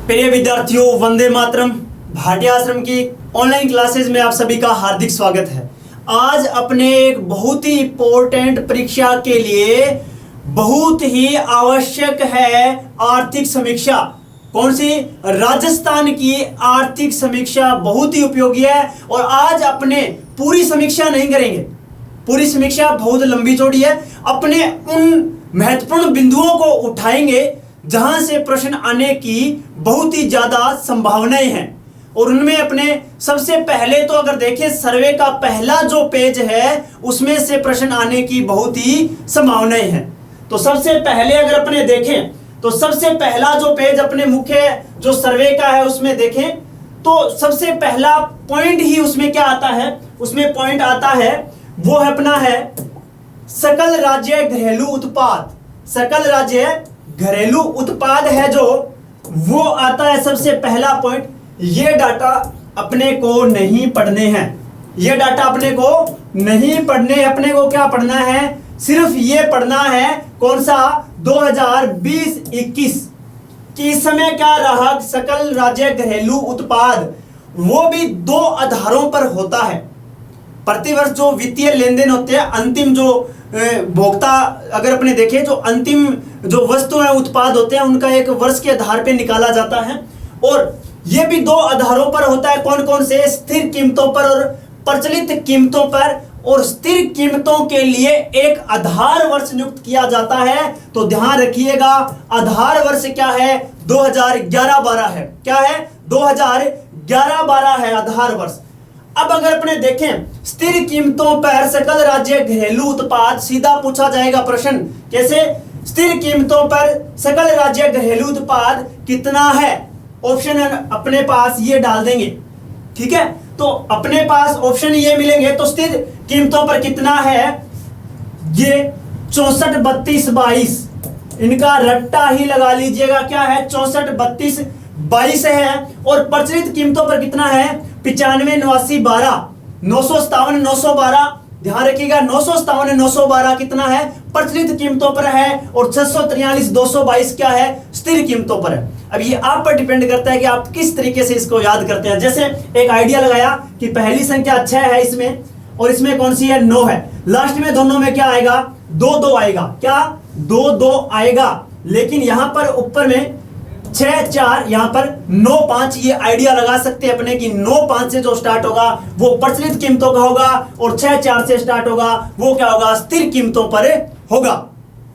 प्रिय विद्यार्थियों, वंदे मातरम। भाटिया आश्रम की ऑनलाइन क्लासेस में आप सभी का हार्दिक स्वागत है। आज अपने एक बहुत ही इंपॉर्टेंट परीक्षा के लिए बहुत ही आवश्यक है आर्थिक समीक्षा। कौन सी? राजस्थान की आर्थिक समीक्षा बहुत ही उपयोगी है। और आज अपने पूरी समीक्षा नहीं करेंगे, पूरी समीक्षा बहुत लंबी चौड़ी है। अपने उन महत्वपूर्ण बिंदुओं को उठाएंगे जहां से प्रश्न आने की बहुत ही ज्यादा संभावनाएं हैं। और उनमें अपने सबसे पहले तो अगर देखें, सर्वे का पहला जो पेज है उसमें से प्रश्न आने की बहुत ही संभावनाएं हैं। तो सबसे पहले अगर अपने देखें तो सबसे पहला जो पेज अपने मुख्य जो सर्वे का है उसमें देखें तो सबसे पहला पॉइंट ही उसमें क्या आता है? उसमें पॉइंट आता है वो अपना है सकल राज्य घरेलू उत्पाद। सकल राज्य घरेलू उत्पाद है जो वो आता है सबसे पहला पॉइंट। ये डाटा अपने को नहीं पढ़ने हैं, ये डाटा अपने को नहीं पढ़ने। अपने को क्या पढ़ना है? सिर्फ ये पढ़ना है कौन सा? 2020-21 कि इस समय क्या रहा सकल राज्य घरेलू उत्पाद, वो भी दो आधारों पर होता है। प्रतिवर्ष जो वित्तीय लेन देन होते हैं, अंतिम जो भोक्ता अगर अपने देखें जो अंतिम जो वस्तु है उत्पाद होते हैं उनका एक वर्ष के आधार पे निकाला जाता है। और ये भी दो आधारों पर होता है। कौन कौन से? स्थिर कीमतों पर और प्रचलित कीमतों पर। और स्थिर कीमतों के लिए एक आधार वर्ष नियुक्त किया जाता है। तो ध्यान रखिएगा, आधार वर्ष क्या है? 2011-12 है। क्या है? 2011-12 है आधार वर्ष। अब अगर अपने देखें स्थिर कीमतों पर सकल राज्य घरेलू उत्पाद, सीधा पूछा जाएगा प्रश्न कैसे? स्थिर कीमतों पर सकल राज्य घरेलू उत्पाद कितना है? ऑप्शन अपने पास ये डाल देंगे, ठीक है? तो अपने पास ऑप्शन ये मिलेंगे। तो स्थिर कीमतों पर कितना है? ये 64, 32, 22, इनका रट्टा ही लगा लीजिएगा। क्या है? 64, 32, 22 है। और प्रचलित कीमतों पर कितना है? 95, 89, 12, 957, 912। ध्यान रखिएगा, 957, 912 कितना है? प्रचलित कीमतों पर है। और 643, 222 क्या है? स्थिर कीमतों पर है। अब ये आप पर डिपेंड करता है कि आप किस तरीके से इसको याद करते हैं। जैसे एक आइडिया लगाया कि पहली संख्या 6 है इसमें, और इसमें कौन सी है? 9 है। लास्ट में दोनों में क्या आएगा? 2-2 आएगा। क्या? 2-2 आएगा। लेकिन यहां पर ऊपर में 6-4, यहां पर 9-5। ये आइडिया लगा सकते हैं अपने कि 9-5 से जो स्टार्ट होगा वो प्रचलित कीमतों का होगा, और 6-4 से स्टार्ट होगा वो क्या होगा? स्थिर कीमतों पर होगा।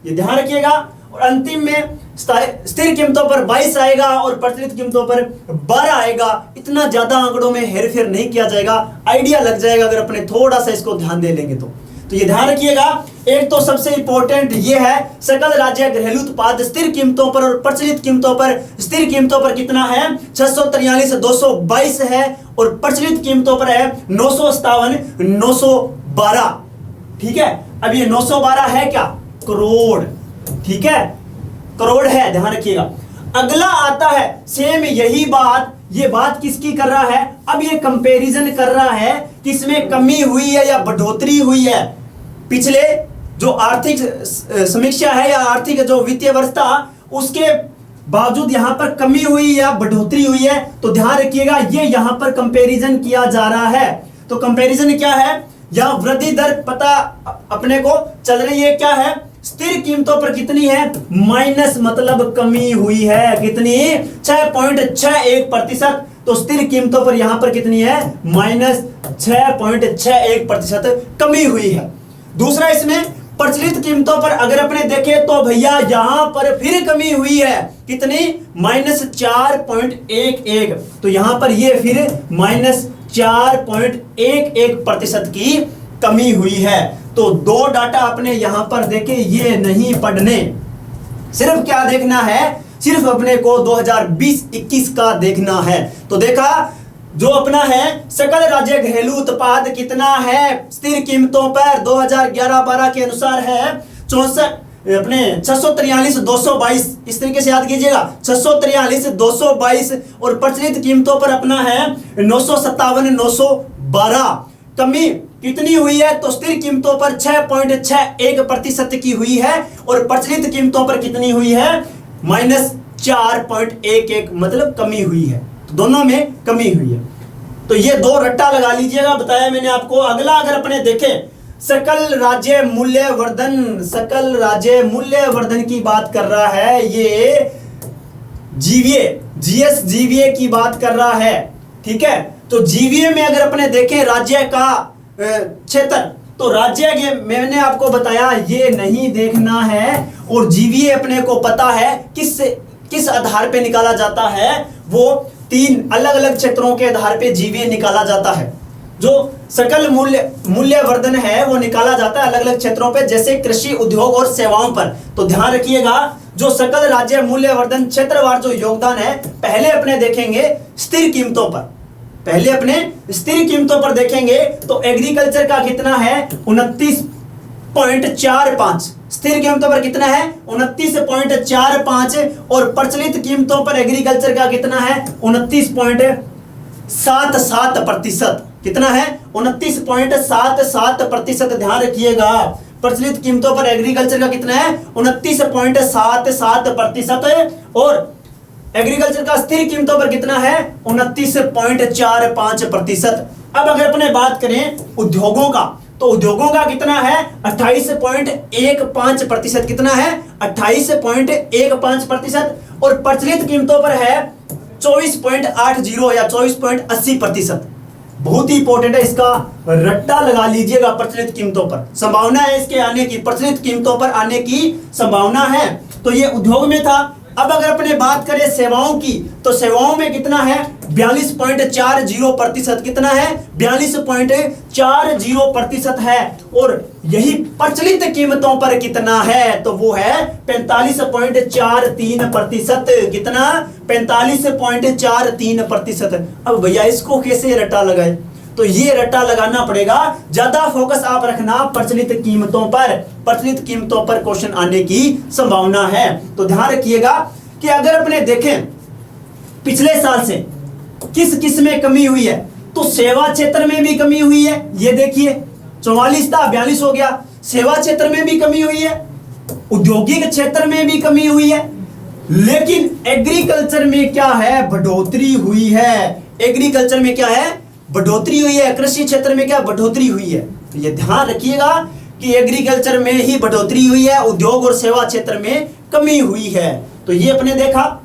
ये ध्यान रखिएगा। और अंतिम में स्थिर कीमतों पर 22 आएगा और प्रचलित कीमतों पर 12 आएगा। इतना ज्यादा आंकड़ों में हेरफेर नहीं किया जाएगा, आइडिया लग जाएगा अगर अपने थोड़ा सा इसको ध्यान दे लेंगे तो ये ध्यान रखिएगा। एक तो सबसे इंपॉर्टेंट ये है सकल राज्य घरेलू उत्पाद स्थिर कीमतों पर और प्रचलित कीमतों पर। स्थिर कीमतों पर कितना है? 643, 222 है। और प्रचलित कीमतों पर है 957, 912। ठीक है। अब ये 912 है क्या? करोड़। ठीक है, करोड़ है, ध्यान रखिएगा। अगला आता है सेम यही बात। ये बात किसकी कर रहा है? अब ये कंपैरिजन कर रहा है कि इसमें कमी हुई है या बढ़ोतरी हुई है। पिछले जो आर्थिक समीक्षा है या आर्थिक जो वित्तीय वर्ष था उसके बावजूद यहां पर कमी हुई या बढ़ोतरी हुई है। तो ध्यान रखिएगा, ये यहां पर कंपैरिजन किया जा रहा है। तो कंपैरिजन क्या है? यहां वृद्धि दर पता अपने को चल रही है। क्या है? स्थिर कीमतों पर कितनी है? माइनस, मतलब कमी हुई है। कितनी? 6.61%। तो स्थिर कीमतों पर यहां पर कितनी है? माइनस 6.61% कमी हुई है। दूसरा, इसमें प्रचलित कीमतों पर अगर अपने देखें तो भैया यहां पर फिर कमी हुई है। कितनी? माइनस 4.11। तो यहां पर ये फिर माइनस 4.11% की कमी हुई है। तो दो डाटा अपने यहां पर देखे, ये नहीं पढ़ने। सिर्फ क्या देखना है? सिर्फ अपने को 2020-21 का देखना है। तो देखा जो अपना है सकल राज्य घरेलू उत्पाद कितना है स्थिर कीमतों पर 2011-12 के अनुसार है 64 अपने 643, 222। इस तरीके से याद कीजिएगा, 643, 222। और प्रचलित कीमतों पर अपना है 957, 912। कमी कितनी हुई है? तो स्थिर कीमतों पर 6.61% की हुई है। और प्रचलित कीमतों पर कितनी हुई है? माइनस 4.11 मतलब कमी हुई है, तो दोनों में कमी हुई है। तो ये दो रट्टा लगा लीजिएगा, बताया मैंने आपको। अगला अगर अपने देखें सकल राज्य मूल्यवर्धन, सकल राज्य मूल्यवर्धन की बात कर रहा है, ये जीवीए जीएस जीवीए की बात कर रहा है, ठीक है। तो जीवीए में अगर अपने देखें राज्य का क्षेत्र, तो राज्य के मैंने आपको बताया ये नहीं देखना है, और जीवीए अपने को पता है किस आधार पे निकाला जाता है, वो 3 अलग अलग क्षेत्रों के आधार पे जीवीए निकाला जाता है। जो सकल मूल्यवर्धन है वो निकाला जाता है अलग अलग क्षेत्रों पे, जैसे कृषि, उद्योग और सेवाओं पर। तो ध्यान रखिएगा, जो सकल राज्य मूल्यवर्धन क्षेत्रवार जो योगदान है, पहले अपने देखेंगे स्थिर कीमतों पर, पहले अपने स्थिर कीमतों पर देखेंगे तो एग्रीकल्चर का कितना है 29.45, स्थिर कीमतों पर कितना है 29.45, और प्रचलित कीमतों पर एग्रीकल्चर का कितना है 29.77%, कितना है 29.77%। ध्यान रखिएगा, प्रचलित कीमतों पर एग्रीकल्चर का कितना है 29.77%, और एग्रीकल्चर का स्थिर कीमतों पर कितना है 29.45%। अब अगर अपने बात करें उद्योगों का, तो उद्योगों का कितना है 28.15%, कितना है 28.15%, और प्रचलित कीमतों पर है 24.80 या 24.80%। बहुत ही इंपॉर्टेंट है, इसका रट्टा लगा लीजिएगा। प्रचलित कीमतों पर संभावना है इसके आने की, प्रचलित कीमतों पर आने की संभावना है। तो ये उद्योग में था। अब अगर अपने बात करें सेवाओं की, तो सेवाओं में कितना है 42.40%, कितना है 42.40% है, और यही प्रचलित कीमतों पर कितना है, तो वो है 45.43%, कितना 45.43%। अब भैया इसको कैसे रट्टा लगाए, तो ये रट्टा लगाना पड़ेगा, ज्यादा फोकस आप रखना प्रचलित कीमतों पर, प्रचलित कीमतों पर क्वेश्चन आने की संभावना है। तो ध्यान रखिएगा कि अगर अपने देखें पिछले साल से किस में कमी हुई है, तो सेवा क्षेत्र में भी कमी हुई है, ये देखिए 44 था 42 हो गया, सेवा क्षेत्र में भी कमी हुई है, औद्योगिक क्षेत्र में भी कमी हुई है, लेकिन एग्रीकल्चर में क्या है बढ़ोतरी हुई है, एग्रीकल्चर में क्या है बढ़ोतरी हुई है, कृषि क्षेत्र में क्या बढ़ोतरी हुई है। तो ये ध्यान रखिएगा कि एग्रीकल्चर में ही बढ़ोतरी हुई है, उद्योग और सेवा क्षेत्र में कमी हुई है। तो ये अपने देखा।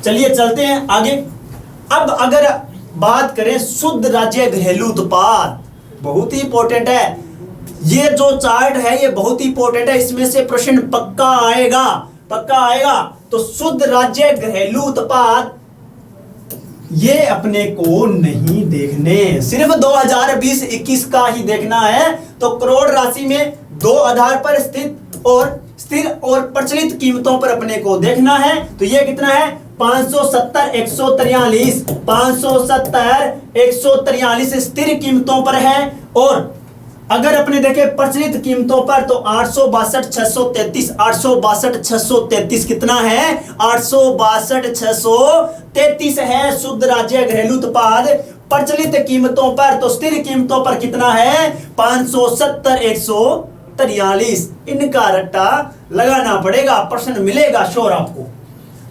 चलिए चलते हैं आगे। अब अगर बात करें शुद्ध राज्य घरेलू उत्पाद, बहुत ही इंपॉर्टेंट है ये जो चार्ट है, ये बहुत ही इंपॉर्टेंट है, इसमें से प्रश्न पक्का आएगा, पक्का आएगा। तो शुद्ध राज्य घरेलू उत्पाद ये अपने को नहीं देखने, सिर्फ 2020-21 का ही देखना है। तो करोड़ राशि में दो आधार पर स्थित और स्थिर और प्रचलित कीमतों पर अपने को देखना है। तो ये कितना है 570 143, 570 143 स्थिर कीमतों पर है, और अगर अपने देखे प्रचलित कीमतों पर तो 862 633, 862 633 कितना है 862 633 है शुद्ध राज्य घरेलू उत्पाद। प्रचलित कीमतों पर तो स्थिर कीमतों पर कितना है 570 143। इनका रट्टा लगाना पड़ेगा, प्रश्न मिलेगा श्योर आपको।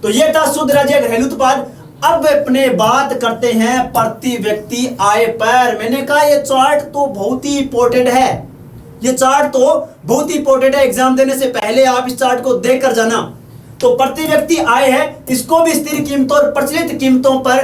तो ये था शुद्ध राज्य घरेलू उत्पाद। अब अपने बात करते हैं प्रति व्यक्ति आय पर। मैंने कहा ये चार्ट तो बहुत ही इंपॉर्टेंट है, ये चार्ट तो बहुत ही इंपॉर्टेंट है, एग्जाम देने से पहले आप इस चार्ट को देख कर जाना। तो प्रति व्यक्ति आय है, इसको भी स्थिर कीमतों और प्रचलित कीमतों पर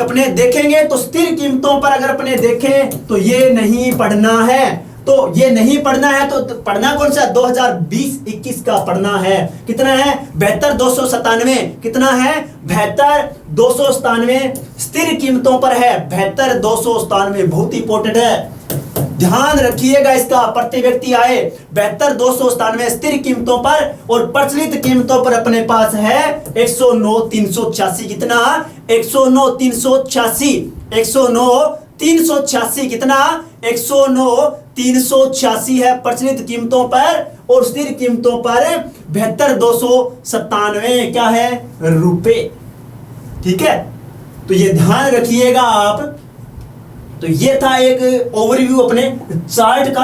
अपने देखेंगे। तो स्थिर कीमतों पर अगर अपने देखें तो ये नहीं पढ़ना है, तो ये नहीं पढ़ना है। तो पढ़ना कौन सा 2020-21 का पढ़ना है। कितना है 72,297, कितना है 72,297 स्थिर कीमतों पर है, 72,297 बहुत इंपॉर्टेंट है, ध्यान रखिएगा इसका। प्रति व्यक्ति आय 72,297 स्थिर कीमतों पर, और प्रचलित कीमतों पर अपने पास है 109,386, कितना 109,386, 109,386, कितना 109,386 है प्रचलित कीमतों पर, और स्थिर कीमतों पर 72,297 क्या है रुपए। ठीक है, तो ये ध्यान रखिएगा आप। तो ये था एक ओवरव्यू अपने चार्ट का।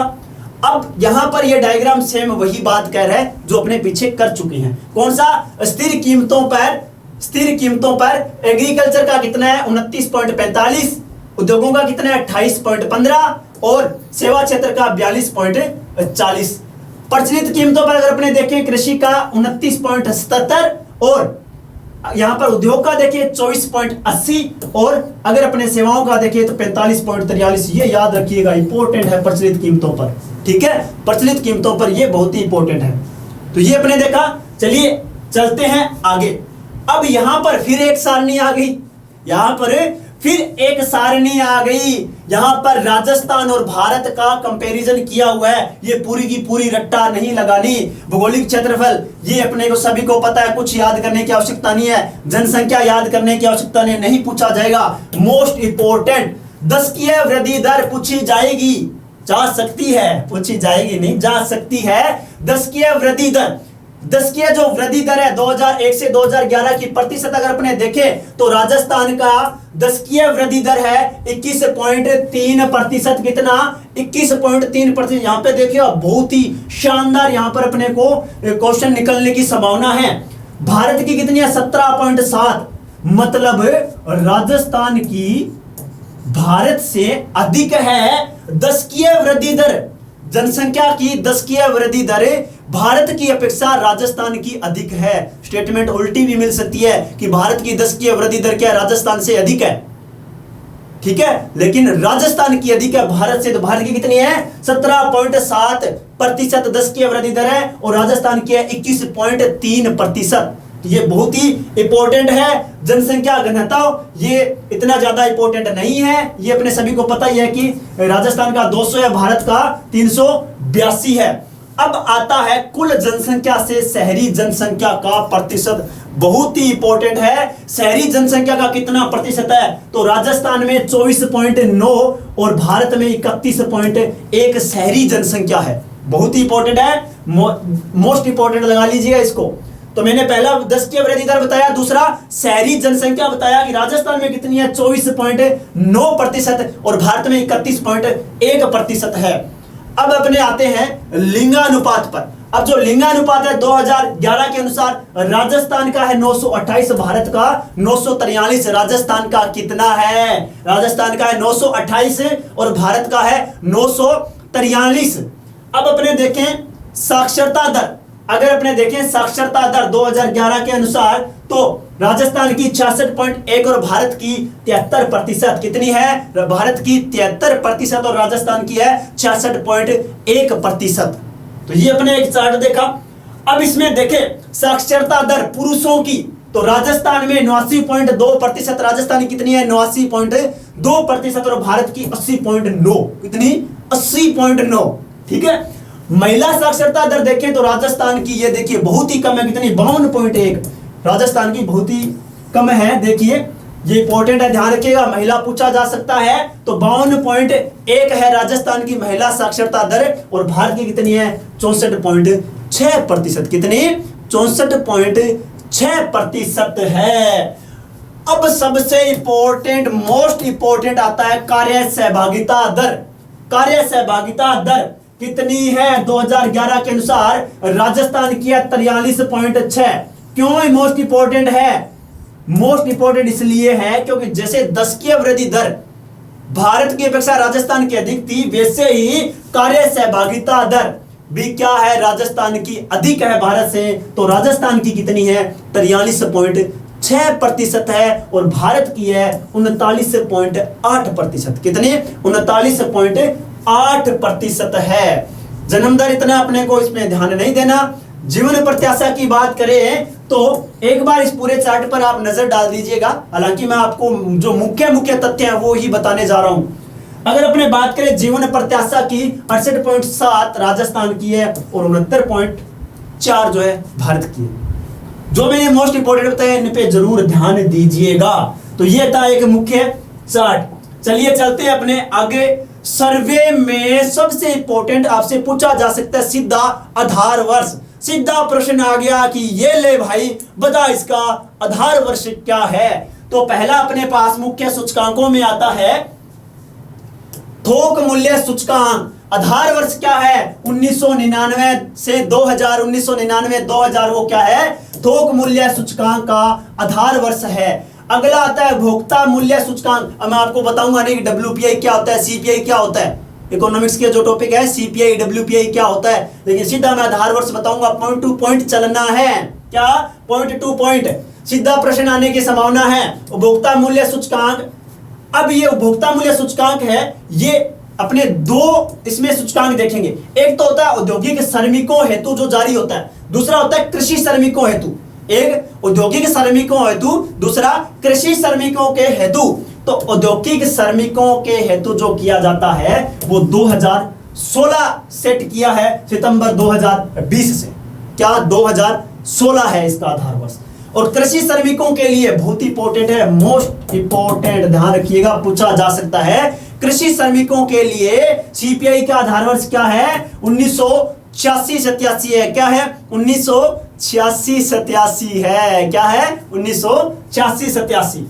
अब यहां पर ये डायग्राम सेम वही बात कह रहा है जो अपने पीछे कर चुके हैं। कौन सा स्थिर कीमतों पर स्थिर कीमतों पर एग्रीकल्चर का कितना है 29.45, उद्योगों का कितना है 28.15 और सेवा क्षेत्र का 42.40। प्रचलित कीमतों पर अगर अपने देखें कृषि का 29.77 और यहां पर उद्योग का देखिए 24.80 और अगर अपने सेवाओं का देखिए तो 45.43। ये याद रखिएगा, इंपॉर्टेंट है प्रचलित कीमतों पर, ठीक है, प्रचलित कीमतों पर ये बहुत ही इंपॉर्टेंट है। तो ये अपने देखा। चलिए चलते हैं आगे। अब यहां पर फिर एक सारणी आ गई, यहां पर फिर एक सारणी आ गई। यहां पर राजस्थान और भारत का कंपैरिजन किया हुआ है। ये पूरी की पूरी रट्टा नहीं लगानी। भौगोलिक क्षेत्रफल ये अपने को सभी को पता है, कुछ याद करने की आवश्यकता नहीं है। जनसंख्या याद करने की आवश्यकता नहीं पूछा जाएगा। मोस्ट इंपोर्टेंट दशकीय वृद्धि दर पूछी जाएगी, जा सकती है, पूछी जाएगी नहीं, जा सकती है। दशकीय वृद्धि दर, दशकीय जो वृद्धि दर है 2001 से 2011 की प्रतिशत अगर अपने देखें तो राजस्थान का दशकीय वृद्धि दर है 21.3%। कितना 21.3%। यहां पे देखिए बहुत ही शानदार यहां पर अपने को क्वेश्चन निकलने की संभावना है। भारत की कितनी है 17.7, मतलब राजस्थान की भारत से अधिक है दशकीय वृद्धि दर। जनसंख्या की दशकीय वृद्धि दर भारत की अपेक्षा राजस्थान की अधिक है। स्टेटमेंट उल्टी भी मिल सकती है कि भारत की दशकीय वृद्धि दर क्या राजस्थान से अधिक है, ठीक है, लेकिन राजस्थान की अधिक है भारत से। तो भारत की कितनी है 17.7% दशकीय वृद्धि दर है और राजस्थान की है 21.3%। ये बहुत ही इंपॉर्टेंट है। जनसंख्या घनत्व ये इतना ज्यादा इंपॉर्टेंट नहीं है, ये अपने सभी को पता ही है कि राजस्थान का 200 है, भारत का 382 है। अब आता है कुल जनसंख्या से शहरी जनसंख्या का प्रतिशत, बहुत ही इंपॉर्टेंट है। शहरी जनसंख्या का कितना प्रतिशत है तो राजस्थान में 24.9 और भारत में 31.1 शहरी जनसंख्या है। बहुत ही इंपॉर्टेंट है, मोस्ट इंपॉर्टेंट लगा लीजिएगा इसको। तो मैंने पहला दशकीय वृद्धि दर बताया, दूसरा शहरी जनसंख्या बताया कि राजस्थान में कितनी है 24.9% और भारत में 31.1% है। अब अपने आते हैं लिंगानुपात पर। अब जो लिंगानुपात है 2011 के अनुसार राजस्थान का है 928, भारत का 943। राजस्थान का कितना है, राजस्थान का है 928 और भारत का है 943। अब अपने देखें साक्षरता दर, अगर अपने देखें साक्षरता दर 2011 के अनुसार तो राजस्थान की 66.1 और भारत की 73%। कितनी है, भारत की 73% और राजस्थान की है 66.1%। तो ये अपने एक चार्ट देखा। अब इसमें देखें साक्षरता दर पुरुषों की, तो राजस्थान में 89.2%, राजस्थान की कितनी है 89.2% और भारत की 80.9। कितनी 80.9, ठीक है। महिला साक्षरता दर देखें तो राजस्थान की ये देखिए बहुत ही कम है, कितनी 52.1, राजस्थान की बहुत ही कम है। देखिए ये इंपॉर्टेंट है, ध्यान रखिएगा, महिला पूछा जा सकता है। तो 52.1 है राजस्थान की महिला साक्षरता दर और भारत की कितनी है 64.6%। कितनी 64.6% है। अब सबसे इंपॉर्टेंट मोस्ट इंपॉर्टेंट आता है कार्य सहभागिता दर। कार्य सहभागिता दर कितनी है 2011 के अनुसार राजस्थान की है 43.6। क्यों मोस्ट इंपॉर्टेंट है, मोस्ट इंपॉर्टेंट इसलिए है क्योंकि जैसे दशकीय वृद्धि दर भारत की अपेक्षा राजस्थान की अधिक थी, वैसे ही कार्य सहभागिता दर भी क्या है राजस्थान की अधिक है भारत से। तो राजस्थान की कितनी है 43.6% है और भारत की है 39.8%। कितनी 39.8% है। जन्म दर इतना अपने को इसमें ध्यान नहीं देना। जीवन प्रत्याशा की बात करें तो एक बार इस पूरे चार्ट पर आप नजर डाल दीजिएगा, हालांकि मैं आपको जो मुख्य मुख्य तथ्य हैं वो ही बताने जा रहा हूं। अगर अपने बात करें जीवन प्रत्याशा की 68.7 राजस्थान की है और 69.4 जो है भारत की है। जो मैंने मोस्ट इंपोर्टेंट बताया इन पे जरूर ध्यान दीजिएगा। तो ये था एक मुख्य चार्ट। चलिए चलते हैं अपने आगे। सर्वे में सबसे इंपॉर्टेंट आपसे पूछा जा सकता है सीधा आधार वर्ष। सीधा प्रश्न आ गया कि ये ले भाई बता इसका आधार वर्ष क्या है। तो पहला अपने पास मुख्य सूचकांकों में आता है थोक मूल्य सूचकांक। आधार वर्ष क्या है 1999 से 2000, 1999 2000 वो क्या है थोक मूल्य सूचकांक का आधार वर्ष है। अगला आता है भोक्ता मूल्य सूचकांक। अब मैं आपको बताऊंगा नहीं कि डब्ल्यूपीआई क्या होता है, सीपीआई क्या होता है। इकोनॉमिक्स के जो टॉपिक है सीपीआई डब्ल्यूपीआई क्या होता है, लेकिन सीधा मैं आधार वर्ष बताऊंगा। पॉइंट टू पॉइंट चलना है, क्या पॉइंट टू पॉइंट, सीधा प्रश्न आने की संभावना है। उपभोक्ता मूल्य सूचकांक, अब ये उपभोक्ता मूल्य सूचकांक है, ये अपने दो इसमें सूचकांक देखेंगे। एक तो होता है औद्योगिक श्रमिकों हेतु जो जारी होता है, दूसरा होता है कृषि श्रमिकों हेतु। एक औद्योगिक श्रमिकों हेतु, दूसरा कृषि श्रमिकों के हेतु। तो औद्योगिक श्रमिकों के हेतु जो किया जाता है वो 2016 सेट किया है, सितंबर 2020 से, क्या 2016 है इसका आधार वर्ष। और कृषि श्रमिकों के लिए बहुत इंपॉर्टेंट है, मोस्ट इंपॉर्टेंट, ध्यान रखिएगा, पूछा जा सकता है। कृषि श्रमिकों के लिए सीपीआई का आधार वर्ष क्या है 1986-87 है। क्या है 1986-87 है, क्या है 1986-87।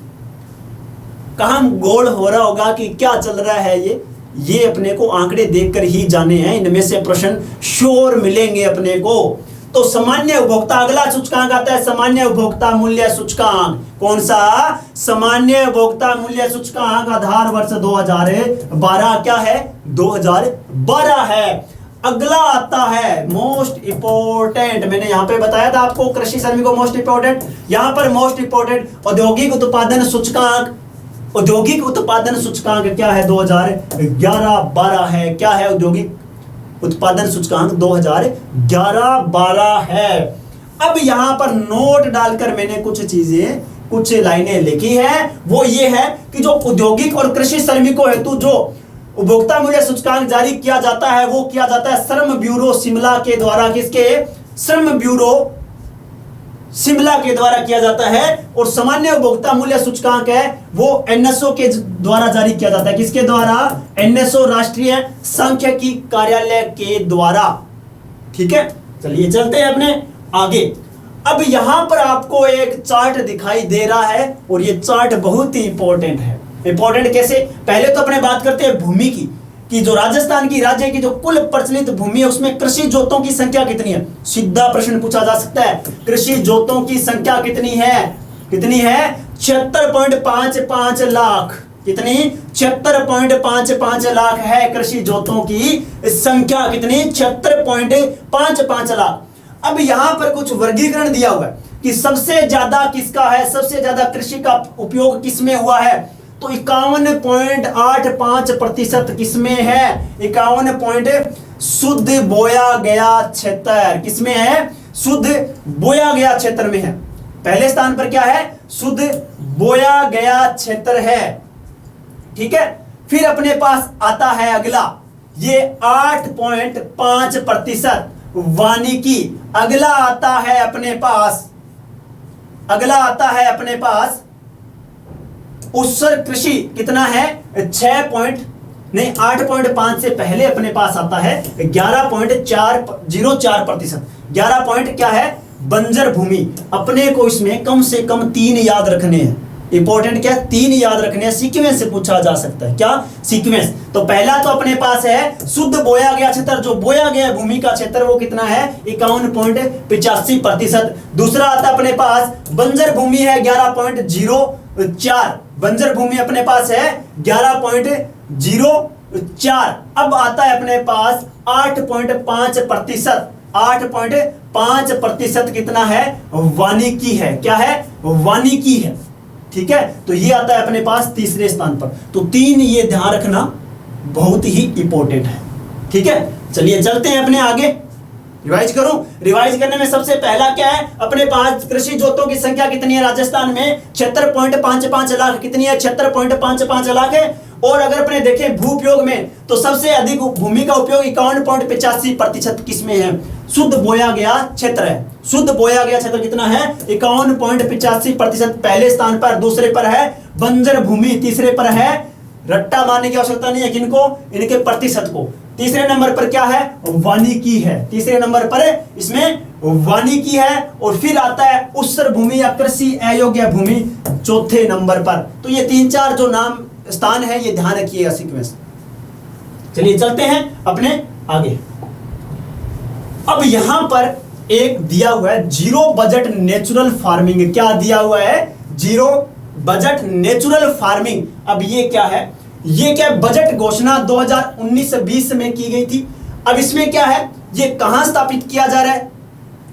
कहां गोल हो रहा होगा कि क्या चल रहा है ये अपने को आंकड़े देखकर ही जाने हैं, इनमें से प्रश्न श्योर मिलेंगे अपने को। तो सामान्य उपभोक्ता, अगला सूचकांक आता है सामान्य उपभोक्ता मूल्य सूचकांक। कौन सा सामान्य उपभोक्ता मूल्य सूचकांक आधार वर्ष 2012, क्या है 2012 है। अगला आता है मोस्ट इंपोर्टेंट, मैंने यहां पे बताया था आपको कृषि श्रमिकों मोस्ट इंपोर्टेंट, यहां पर मोस्ट इंपोर्टेंट औद्योगिक उत्पादन सूचकांक। औद्योगिक उत्पादन सूचकांक क्या है 2011-12 है, क्या है औद्योगिक उत्पादन सूचकांक 2011-12 है। अब यहां पर नोट डालकर मैंने कुछ चीजें, कुछ लाइनें लिखी है, वो ये है कि जो औद्योगिक और कृषि श्रमिकों हेतु जो उपभोक्ता मूल्य सूचकांक जारी किया जाता है वो किया जाता है श्रम ब्यूरो शिमला के द्वारा। किसके, श्रम ब्यूरो शिमला के द्वारा किया जाता है। और सामान्य उपभोक्ता मूल्य सूचकांक है वो एनएसओ के द्वारा जारी किया जाता है। किसके द्वारा, एनएसओ राष्ट्रीय सांख्यिकी कार्यालय के द्वारा। ठीक है, चलिए चलते हैं अपने आगे। अब यहां पर आपको एक चार्ट दिखाई दे रहा है और ये चार्ट बहुत ही इंपॉर्टेंट है। इंपॉर्टेंट कैसे, पहले तो अपने बात करते हैं भूमि की, कि जो राजस्थान की राज्य की जो कुल प्रचलित भूमि है उसमें कृषि जोतों की संख्या कितनी है। सीधा प्रश्न पूछा जा सकता है, कृषि जोतों की संख्या कितनी है, कितनी है 76.55 लाख। कितनी, 76.55 लाख है कृषि जोतों की संख्या, कितनी 76.55 लाख। अब यहां पर कुछ वर्गीकरण दिया हुआ है कि सबसे ज्यादा किसका है, सबसे ज्यादा कृषि का उपयोग किसमें हुआ है, तो 51.85% किसमें है, 51 शुद्ध बोया गया क्षेत्र किसमें है, शुद्ध बोया गया क्षेत्र में है। पहले स्थान पर क्या है, शुद्ध बोया गया क्षेत्र है। ठीक है, फिर अपने पास आता है अगला, ये 8.5% वानिकी। अगला आता है अपने पास, अगला आता है अपने पास उत्सर्ग कृषि, कितना है 8.5 से पहले अपने पास आता है 11.04%। 11 पॉइंट क्या है, बंजर भूमि। अपने को इसमें कम से कम 3 याद रखने हैं। इंपॉर्टेंट क्या, 3 याद रखने हैं, सीक्वेंस से पूछा जा सकता है। क्या सीक्वेंस, तो पहला तो अपने पास है शुद्ध बोया गया क्षेत्र, जो बोया गया भूमि का क्षेत्र वो कितना है 51.85%। दूसरा आता है अपने पास बंजर भूमि है 11.04, बंजर भूमि अपने पास है 11.04। अब आता है अपने पास 8.5%, 8.5% कितना है, वानिकी है। क्या है, वानिकी है। ठीक है, तो ये आता है अपने पास तीसरे स्थान पर। तो 3 ये ध्यान रखना बहुत ही इंपॉर्टेंट है। ठीक है, चलिए चलते हैं अपने आगे, रिवाइज करूं। रिवाइज करने में सबसे पहला क्या है, अपने पास कृषि जोतों की संख्या कितनी है राजस्थान में 76.55 लाख, कितनी है 76.55 लाख है। और अगर अपने देखें भू उपयोग में तो सबसे अधिक भूमि का उपयोग 51.85% किसमें है, शुद्ध बोया गया क्षेत्र है। शुद्ध बोया गया क्षेत्र कितना है 51.85% पहले स्थान पर। दूसरे पर है बंजर भूमि, तीसरे पर है, रट्टा मारने की आवश्यकता नहीं है किनको, इनके प्रतिशत को। तीसरे नंबर पर क्या है, वानिकी है। तीसरे नंबर पर इसमें वानिकी है। और फिर आता है उत्सर भूमि या कृषि अयोग्य भूमि चौथे नंबर पर। तो ये 3-4 जो नाम स्थान है ये ध्यान रखिएगा, सीक्वेंस चलिए चलते हैं अपने आगे। अब यहां पर एक दिया हुआ है जीरो बजट नेचुरल फार्मिंग। क्या दिया हुआ है? Zero budget natural farming. अब ये क्या है? ये क्या बजट घोषणा 2019-20 में की गई थी। अब इसमें क्या है? ये कहां स्थापित किया जा रहा है?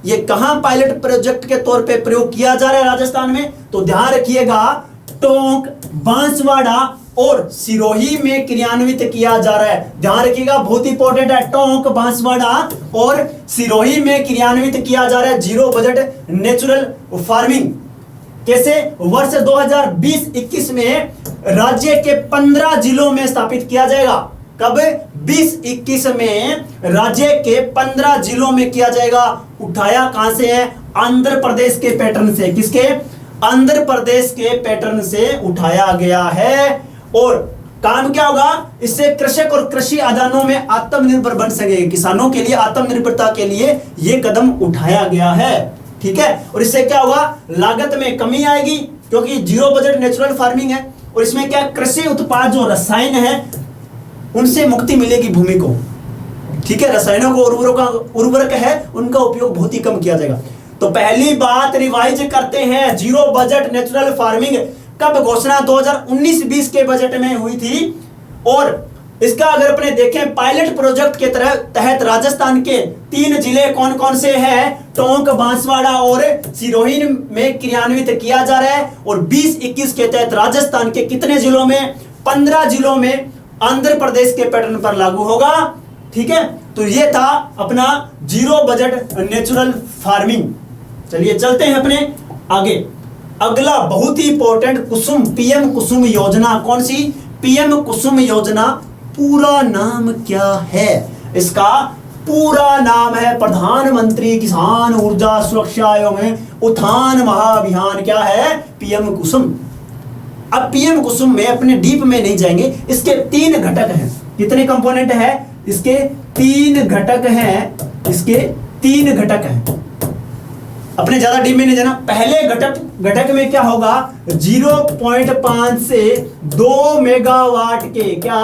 ये कहां पायलट प्रोजेक्ट के तौर पे प्रयोग किया जा रहा है? राजस्थान में। तो ध्यान रखिएगा, टोंक, बांसवाड़ा और सिरोही में क्रियान्वित किया जा रहा है। ध्यान रखिएगा, बहुत इंपॉर्टेंट है। टोंक, बांसवाड़ा और सिरोही में क्रियान्वित किया जा रहा है जीरो बजट नेचुरल फार्मिंग। कैसे? वर्ष 2020-21 में राज्य के 15 जिलों में स्थापित किया जाएगा। कब? 20-21 में राज्य के 15 जिलों में किया जाएगा। उठाया कहां से है? आंध्र प्रदेश के पैटर्न से। किसके? आंध्र प्रदेश के पैटर्न से उठाया गया है। और काम क्या होगा? इससे कृषक और कृषि आदानों में आत्मनिर्भर बन सके। किसानों के लिए आत्मनिर्भरता के लिए यह कदम उठाया गया है। ठीक है। और इससे क्या होगा? लागत में कमी आएगी, क्योंकि जीरो बजट नेचुरल फार्मिंग है। और इसमें क्या? कृषि उत्पाद जो रसायन है उनसे मुक्ति मिलेगी भूमि को। ठीक है। रसायनों को उर्वरक है उनका उपयोग बहुत ही कम किया जाएगा। तो पहली बात रिवाइज करते हैं, जीरो बजट नेचुरल फार्मिंग कब घोषणा 2019-20 के बजट में हुई थी। और इसका अगर अपने देखें पायलट प्रोजेक्ट के तहत राजस्थान के 3 जिले कौन कौन से हैं? टोंक, बांसवाड़ा और सिरोही में क्रियान्वित किया जा रहा है। और 20-21 के तहत राजस्थान के कितने जिलों में? 15 जिलों में आंध्र प्रदेश के पैटर्न पर लागू होगा। ठीक है। तो ये था अपना जीरो बजट नेचुरल फार्मिंग। चलिए चलते हैं अपने आगे। अगला बहुत ही इंपॉर्टेंट कुसुम, पीएम कुसुम योजना। कौन सी? पीएम कुसुम योजना। पूरा नाम क्या है इसका? पूरा नाम है प्रधानमंत्री किसान ऊर्जा सुरक्षा एवं उत्थान महाअभियान। क्या है? पीएम कुसुम। अब पीएम कुसुम में अपने डीप में नहीं जाएंगे। इसके 3 घटक हैं। कितने कंपोनेंट है? इसके 3 घटक हैं। इसके 3 घटक हैं। अपने ज्यादा डीप में नहीं जाना। पहले घटक में क्या होगा? 0.5 से 2 मेगावाट के, क्या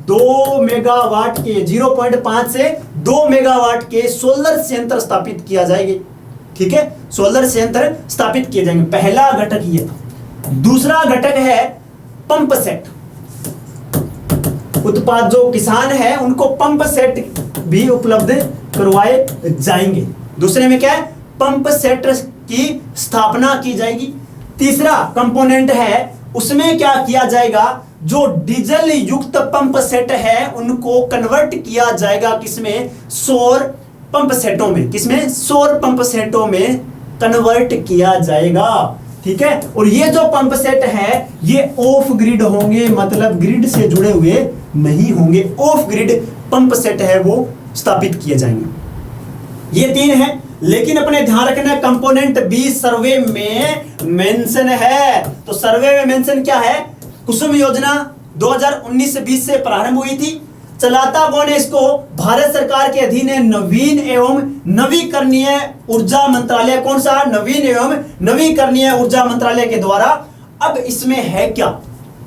2 मेगावाट के, 0.5 से 2 मेगावाट के सोलर संयंत्र स्थापित किया जाएंगे। ठीक है। सोलर संयंत्र स्थापित किए जाएंगे। पहला घटक ये था। दूसरा घटक है पंप सेट। उत्पाद जो किसान है उनको पंप सेट भी उपलब्ध करवाए जाएंगे। दूसरे में क्या है? पंप सेट की स्थापना की जाएगी। तीसरा कंपोनेंट है, उसमें क्या किया जाएगा? जो डीजल युक्त पंप सेट है उनको कन्वर्ट किया जाएगा किसमें? सौर पंप सेटों में। किसमें? सौर पंप सेटों में कन्वर्ट किया जाएगा। ठीक है। और ये जो पंप सेट है ये ऑफ ग्रिड होंगे, मतलब ग्रिड से जुड़े हुए नहीं होंगे। ऑफ ग्रिड पंप सेट है वो स्थापित किए जाएंगे। ये 3 है। लेकिन अपने ध्यान रखना कंपोनेंट बी सर्वे में मेंशन है। तो सर्वे में मेंशन क्या है? कुसुम योजना 2019-20 से प्रारंभ हुई थी। चलाता कौन है इसको? भारत सरकार के अधीन है नवीन एवं नवीकरणीय ऊर्जा मंत्रालय। कौन सा? नवीन एवं नवीकरणीय ऊर्जा मंत्रालय के द्वारा। अब इसमें है क्या?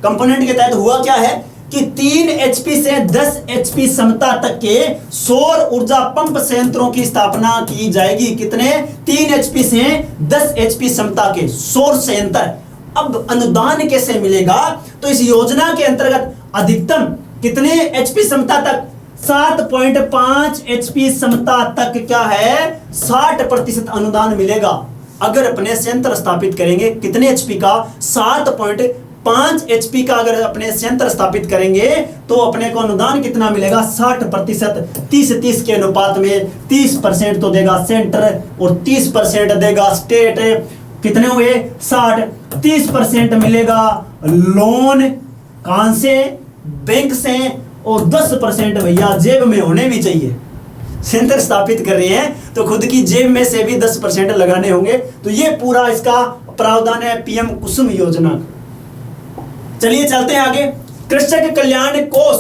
कंपोनेंट के तहत हुआ क्या है कि 3 HP से 10 HP क्षमता तक के सौर ऊर्जा पंप संयंत्रों की स्थापना की जाएगी। कितने? 3 HP से 10 HP क्षमता के सौर संयंत्र। अब अनुदान कैसे मिलेगा? तो इस योजना के अंतर्गत अधिकतम कितने HP क्षमता तक? 7.5 HP क्षमता तक क्या है? 60% अनुदान मिलेगा। अगर अपने संयंत्र स्थापित करेंगे कितने HP का? 7.5 HP का अगर अपने संयंत्र स्थापित करेंगे तो अपने को अनुदान कितना मिलेगा? 60%। 30-30 के अनुपात में 30% तो देगा सेंटर और 30% देगा स्टेट। कितने हुए? 60। 30% मिलेगा लोन कहां से? बैंक से। और 10% भैया जेब में होने भी चाहिए। संयंत्र स्थापित कर रहे हैं तो खुद की जेब में से भी 10% लगाने होंगे। तो ये पूरा इसका प्रावधान है पीएम कुसुम योजना। चलिए चलते हैं आगे। कृषक कल्याण कोष,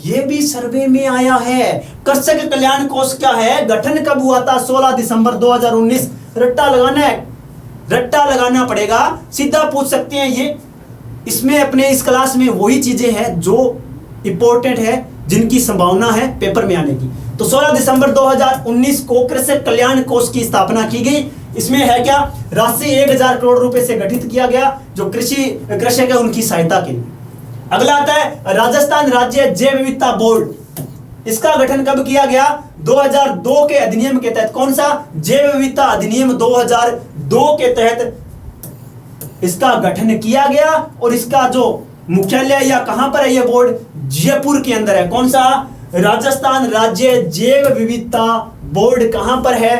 ये भी सर्वे में आया है। कृषक कल्याण कोष क्या है? गठन कब हुआ था? 16 दिसंबर 2019। रट्टा लगाना है, रट्टा लगाना पड़ेगा। सीधा पूछ सकते हैं ये। इसमें अपने इस क्लास में वही चीजें हैं जो इंपॉर्टेंट है, जिनकी संभावना है पेपर में आने की। तो 16 दिसंबर 2019 को कृषक कल्याण कोष की स्थापना की गई। इसमें है क्या, राशि 1000 करोड़ रुपए से गठित किया गया जो कृषक है उनकी सहायता के लिए। अगला आता है राजस्थान राज्य जैव विविधता बोर्ड। इसका गठन कब किया गया, 2002 के अधिनियम के तहत। कौन सा, जैव विविधता अधिनियम 2002 के तहत इसका गठन किया गया। और इसका जो मुख्यालय या कहां पर है ये बोर्ड, जयपुर के अंदर है। कौन सा, राजस्थान राज्य जैव विविधता बोर्ड कहां पर है,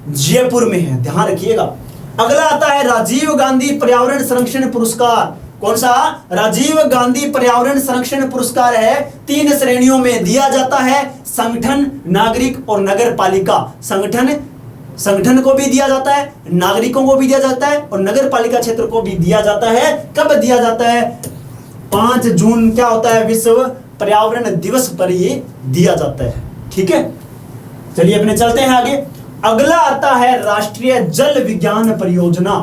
जयपुर में है, ध्यान रखिएगा। अगला आता है राजीव गांधी पर्यावरण संरक्षण पुरस्कार। कौन सा, राजीव गांधी पर्यावरण संरक्षण पुरस्कार है, 3 श्रेणियों में दिया जाता है, संगठन, नागरिक और नगर पालिका। संगठन को भी दिया जाता है, नागरिकों को भी दिया जाता है और नगर पालिका क्षेत्र को भी दिया जाता है। कब दिया जाता है, 5 जून क्या होता है, विश्व पर्यावरण दिवस पर ये दिया जाता है। ठीक है, चलिए अपने चलते हैं आगे। अगला आता है राष्ट्रीय जल विज्ञान परियोजना।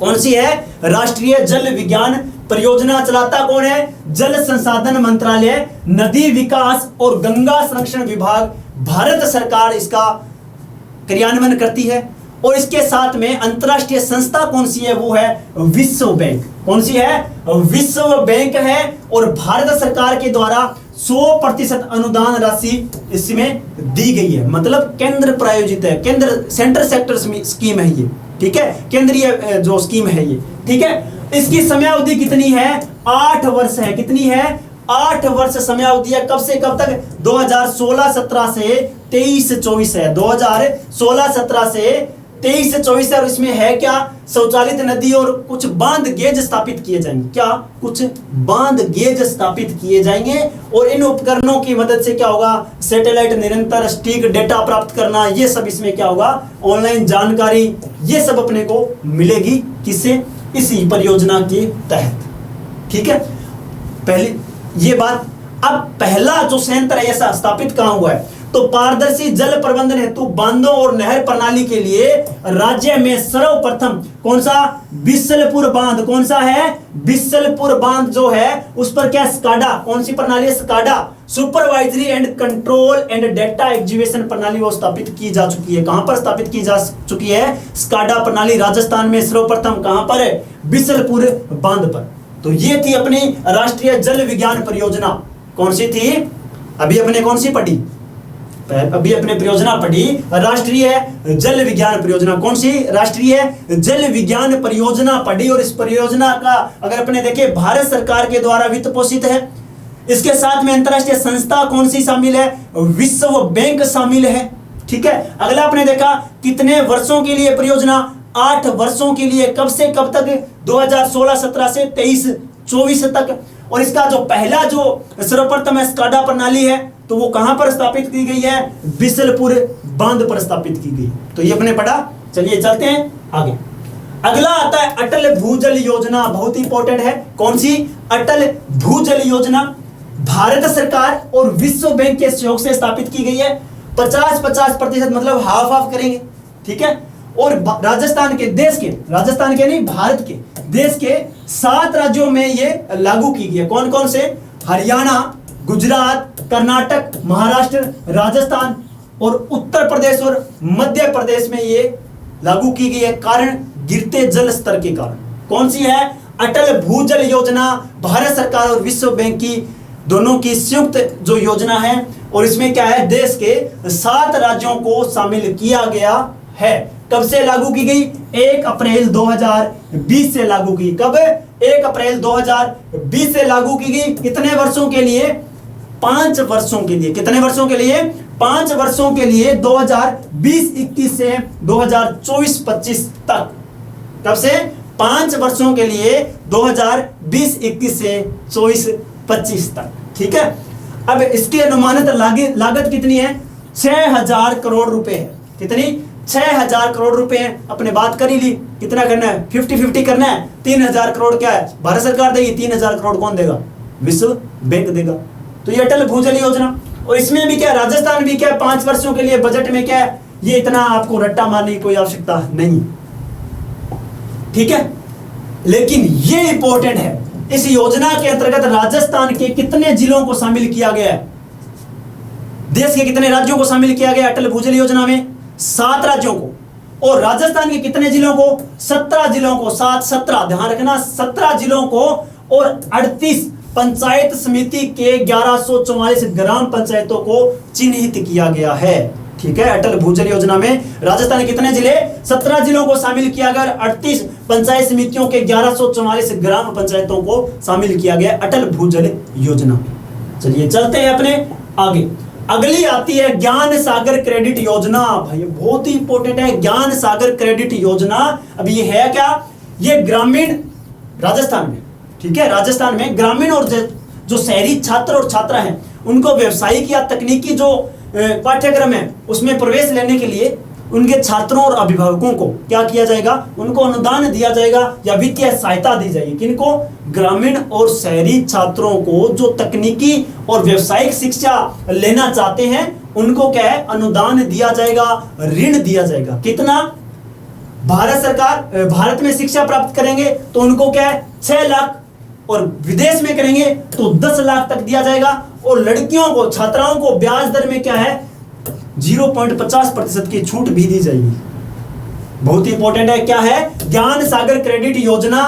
कौन सी है, राष्ट्रीय जल विज्ञान परियोजना चलाता कौन है, जल संसाधन मंत्रालय, नदी विकास और गंगा संरक्षण विभाग, भारत सरकार इसका क्रियान्वयन करती है। और इसके साथ में अंतरराष्ट्रीय संस्था कौन सी है, वो है विश्व बैंक। कौन सी है, विश्व बैंक है। और भारत सरकार के द्वारा 100% अनुदान राशि इसमें दी गई है, मतलब केंद्र प्रायोजित है, केंद्र सेंट्रल सेक्टर स्कीम है ये। ठीक है, केंद्रीय जो स्कीम है ये। ठीक है, इसकी समयावधि कितनी है, 8 वर्ष है। कितनी है, 8 वर्ष समयावधि है। कब से कब तक, 2016-17 से 23-24 है। 2016-17 से 23-24 है। और इसमें है क्या, स्वचालित नदी और कुछ बांध गेज स्थापित किए जाएंगे। क्या, कुछ बांध गेज स्थापित किए जाएंगे। और इन उपकरणों की मदद से क्या होगा, सैटेलाइट निरंतर सटीक डेटा प्राप्त करना, ये सब इसमें क्या होगा, ऑनलाइन जानकारी, ये सब अपने को मिलेगी। किससे, इसी परियोजना के तहत। ठीक है, पहले ये बात। अब पहला जो संयंत्र है ऐसा स्थापित कहां हुआ है, तो पारदर्शी जल प्रबंधन हेतु बांधों और नहर प्रणाली के लिए राज्य में सर्वप्रथम कौन सा, बिसलपुर बांध। कौन सा है, बिसलपुर बांध जो है उस पर क्या, स्काडा, कौन सी प्रणाली है, SCADA, supervisory and control and data execution प्रणाली वो स्थापित की जा चुकी है। कहां पर स्थापित की जा चुकी है, स्काडा प्रणाली राजस्थान में सर्वप्रथम कहां पर है, बिसलपुर बांध पर। तो ये थी अपनी राष्ट्रीय जल विज्ञान परियोजना। कौन सी थी, अभी अपने कौन सी पढ़ी, अभी अपने परियोजना पढ़ी, राष्ट्रीय जल विज्ञान परियोजना। कौन सी, राष्ट्रीय जल विज्ञान परियोजना पढ़ी। और इस परियोजना का अगर अपने देखें, भारत सरकार के द्वारा वित्त पोषित है। इसके साथ में अंतरराष्ट्रीय संस्था कौन सी शामिल है, विश्व बैंक शामिल है। ठीक है, अगला आपने देखा कितने वर्षों के लिए परियोजना, 8 वर्षों के लिए। कब से कब तक, 2016-17 से 23-24 तक। और इसका जो पहला जो सर्वप्रथम स्काडा प्रणाली है तो वो कहां पर स्थापित की गई है, बिसलपुर बांध पर स्थापित की गई। तो ये अपने पढ़ा। चलिए चलते हैं आगे। अगला आता है अटल भूजल योजना, बहुत इंपॉर्टेंट है। कौन सी, अटल भूजल योजना भारत सरकार और विश्व बैंक के सहयोग से स्थापित की गई है। 50-50% मतलब हाफ हाफ करेंगे। ठीक है, और राजस्थान के, देश के, राजस्थान के नहीं भारत के, देश के 7 राज्यों में ये लागू की गई है। कौन कौन से, हरियाणा, गुजरात, कर्नाटक, महाराष्ट्र, राजस्थान और उत्तर प्रदेश और मध्य प्रदेश में ये लागू की गई है। कारण, गिरते जल स्तर के कारण। कौन सी है, अटल भूजल योजना, भारत सरकार और विश्व बैंक की दोनों की संयुक्त जो योजना है। और इसमें क्या है, देश के 7 राज्यों को शामिल किया गया है। कब से लागू की गई, 1 अप्रैल 2020 से लागू की। कब, 1 अप्रैल 2020 से लागू की गई। कितने वर्षों के लिए, 5 वर्षों के लिए। कितने वर्षों के लिए, 5 वर्षों के लिए, 2020-21 से 2024-25 तक। कब से, 5 वर्षों के लिए, 2020-21 से 24-25 तक। ठीक है, अब इसकी अनुमानित लागत कितनी है, 6000 करोड़ रुपए है। कितनी, 6000 करोड़ रुपए है। अपने बात कर ही ली, कितना करना है, 50-50 करना है। 3000 करोड़ क्या है, भारत सरकार देगी, 3000 करोड़ कौन देगा, विश्व बैंक देगा। तो ये अटल भूजल योजना। और इसमें भी क्या, राजस्थान भी क्या, 5 वर्षों के लिए बजट में क्या है, ये इतना आपको रट्टा मारने की कोई आवश्यकता नहीं। ठीक है, लेकिन ये इंपॉर्टेंट है, इस योजना के अंतर्गत राजस्थान के कितने जिलों को शामिल किया गया है? देश के कितने राज्यों को शामिल किया गया अटल भूजल योजना में? 7 राज्यों को। और राजस्थान के कितने जिलों को? 17 जिलों को। 7 17, ध्यान रखना, 17 जिलों को और 38 पंचायत समिति के 1144 ग्राम पंचायतों को चिन्हित किया गया है। ठीक है, अटल भूजल योजना में राजस्थान के कितने जिले? 17 जिलों को शामिल किया गया, 38 पंचायत समितियों के 1144 ग्राम पंचायतों को शामिल किया गया अटल भूजल योजना। चलिए चलते हैं अपने आगे। अगली आती है ज्ञान सागर क्रेडिट योजना। भाई बहुत ही इंपॉर्टेंट है ज्ञान सागर क्रेडिट योजना। अब ये है क्या? ये ग्रामीण राजस्थान में, ठीक है, राजस्थान में ग्रामीण और जो शहरी छात्र और छात्रा हैं उनको व्यवसायिक या तकनीकी जो पाठ्यक्रम है उसमें प्रवेश लेने के लिए उनके छात्रों और अभिभावकों को क्या किया जाएगा? उनको अनुदान दिया जाएगा या वित्तीय सहायता दी जाएगी। किनको? ग्रामीण और शहरी छात्रों को जो तकनीकी और व्यवसायिक शिक्षा लेना चाहते हैं उनको क्या है? अनुदान दिया जाएगा, ऋण दिया जाएगा। कितना? भारत सरकार भारत में शिक्षा प्राप्त करेंगे तो उनको क्या है? 6 लाख, और विदेश में करेंगे तो 10 लाख तक दिया जाएगा। और लड़कियों को, छात्राओं को ब्याज दर में क्या है? 0.50% की छूट भी दी जाएगी। बहुत ही इंपॉर्टेंट है। क्या है? ज्ञान सागर क्रेडिट योजना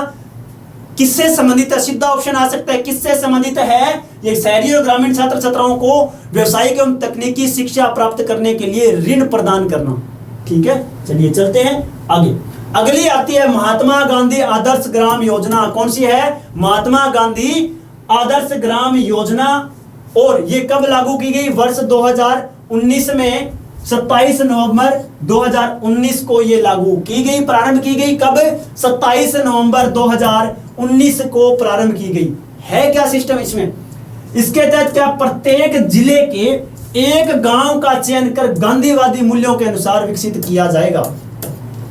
किससे संबंधित है? सीधा ऑप्शन आ सकता है। किससे संबंधित है? ये शहरी और ग्रामीण छात्र छात्राओं को व्यवसायिक एवं तकनीकी शिक्षा प्राप्त करने के लिए ऋण प्रदान करना। ठीक है, चलिए चलते हैं आगे। अगली आती है महात्मा गांधी आदर्श ग्राम योजना। कौन सी है? महात्मा गांधी आदर्श ग्राम योजना। और ये कब लागू की गई? वर्ष 2019 में 27 नवंबर 2019 को ये लागू की गई, प्रारंभ की गई। कब? 27 नवंबर 2019 को प्रारंभ की गई। है क्या सिस्टम इसमें? इसके तहत क्या प्रत्येक जिले के एक गांव का चयन कर गांधीवादी मूल्यों के अनुसार विकसित किया जाएगा।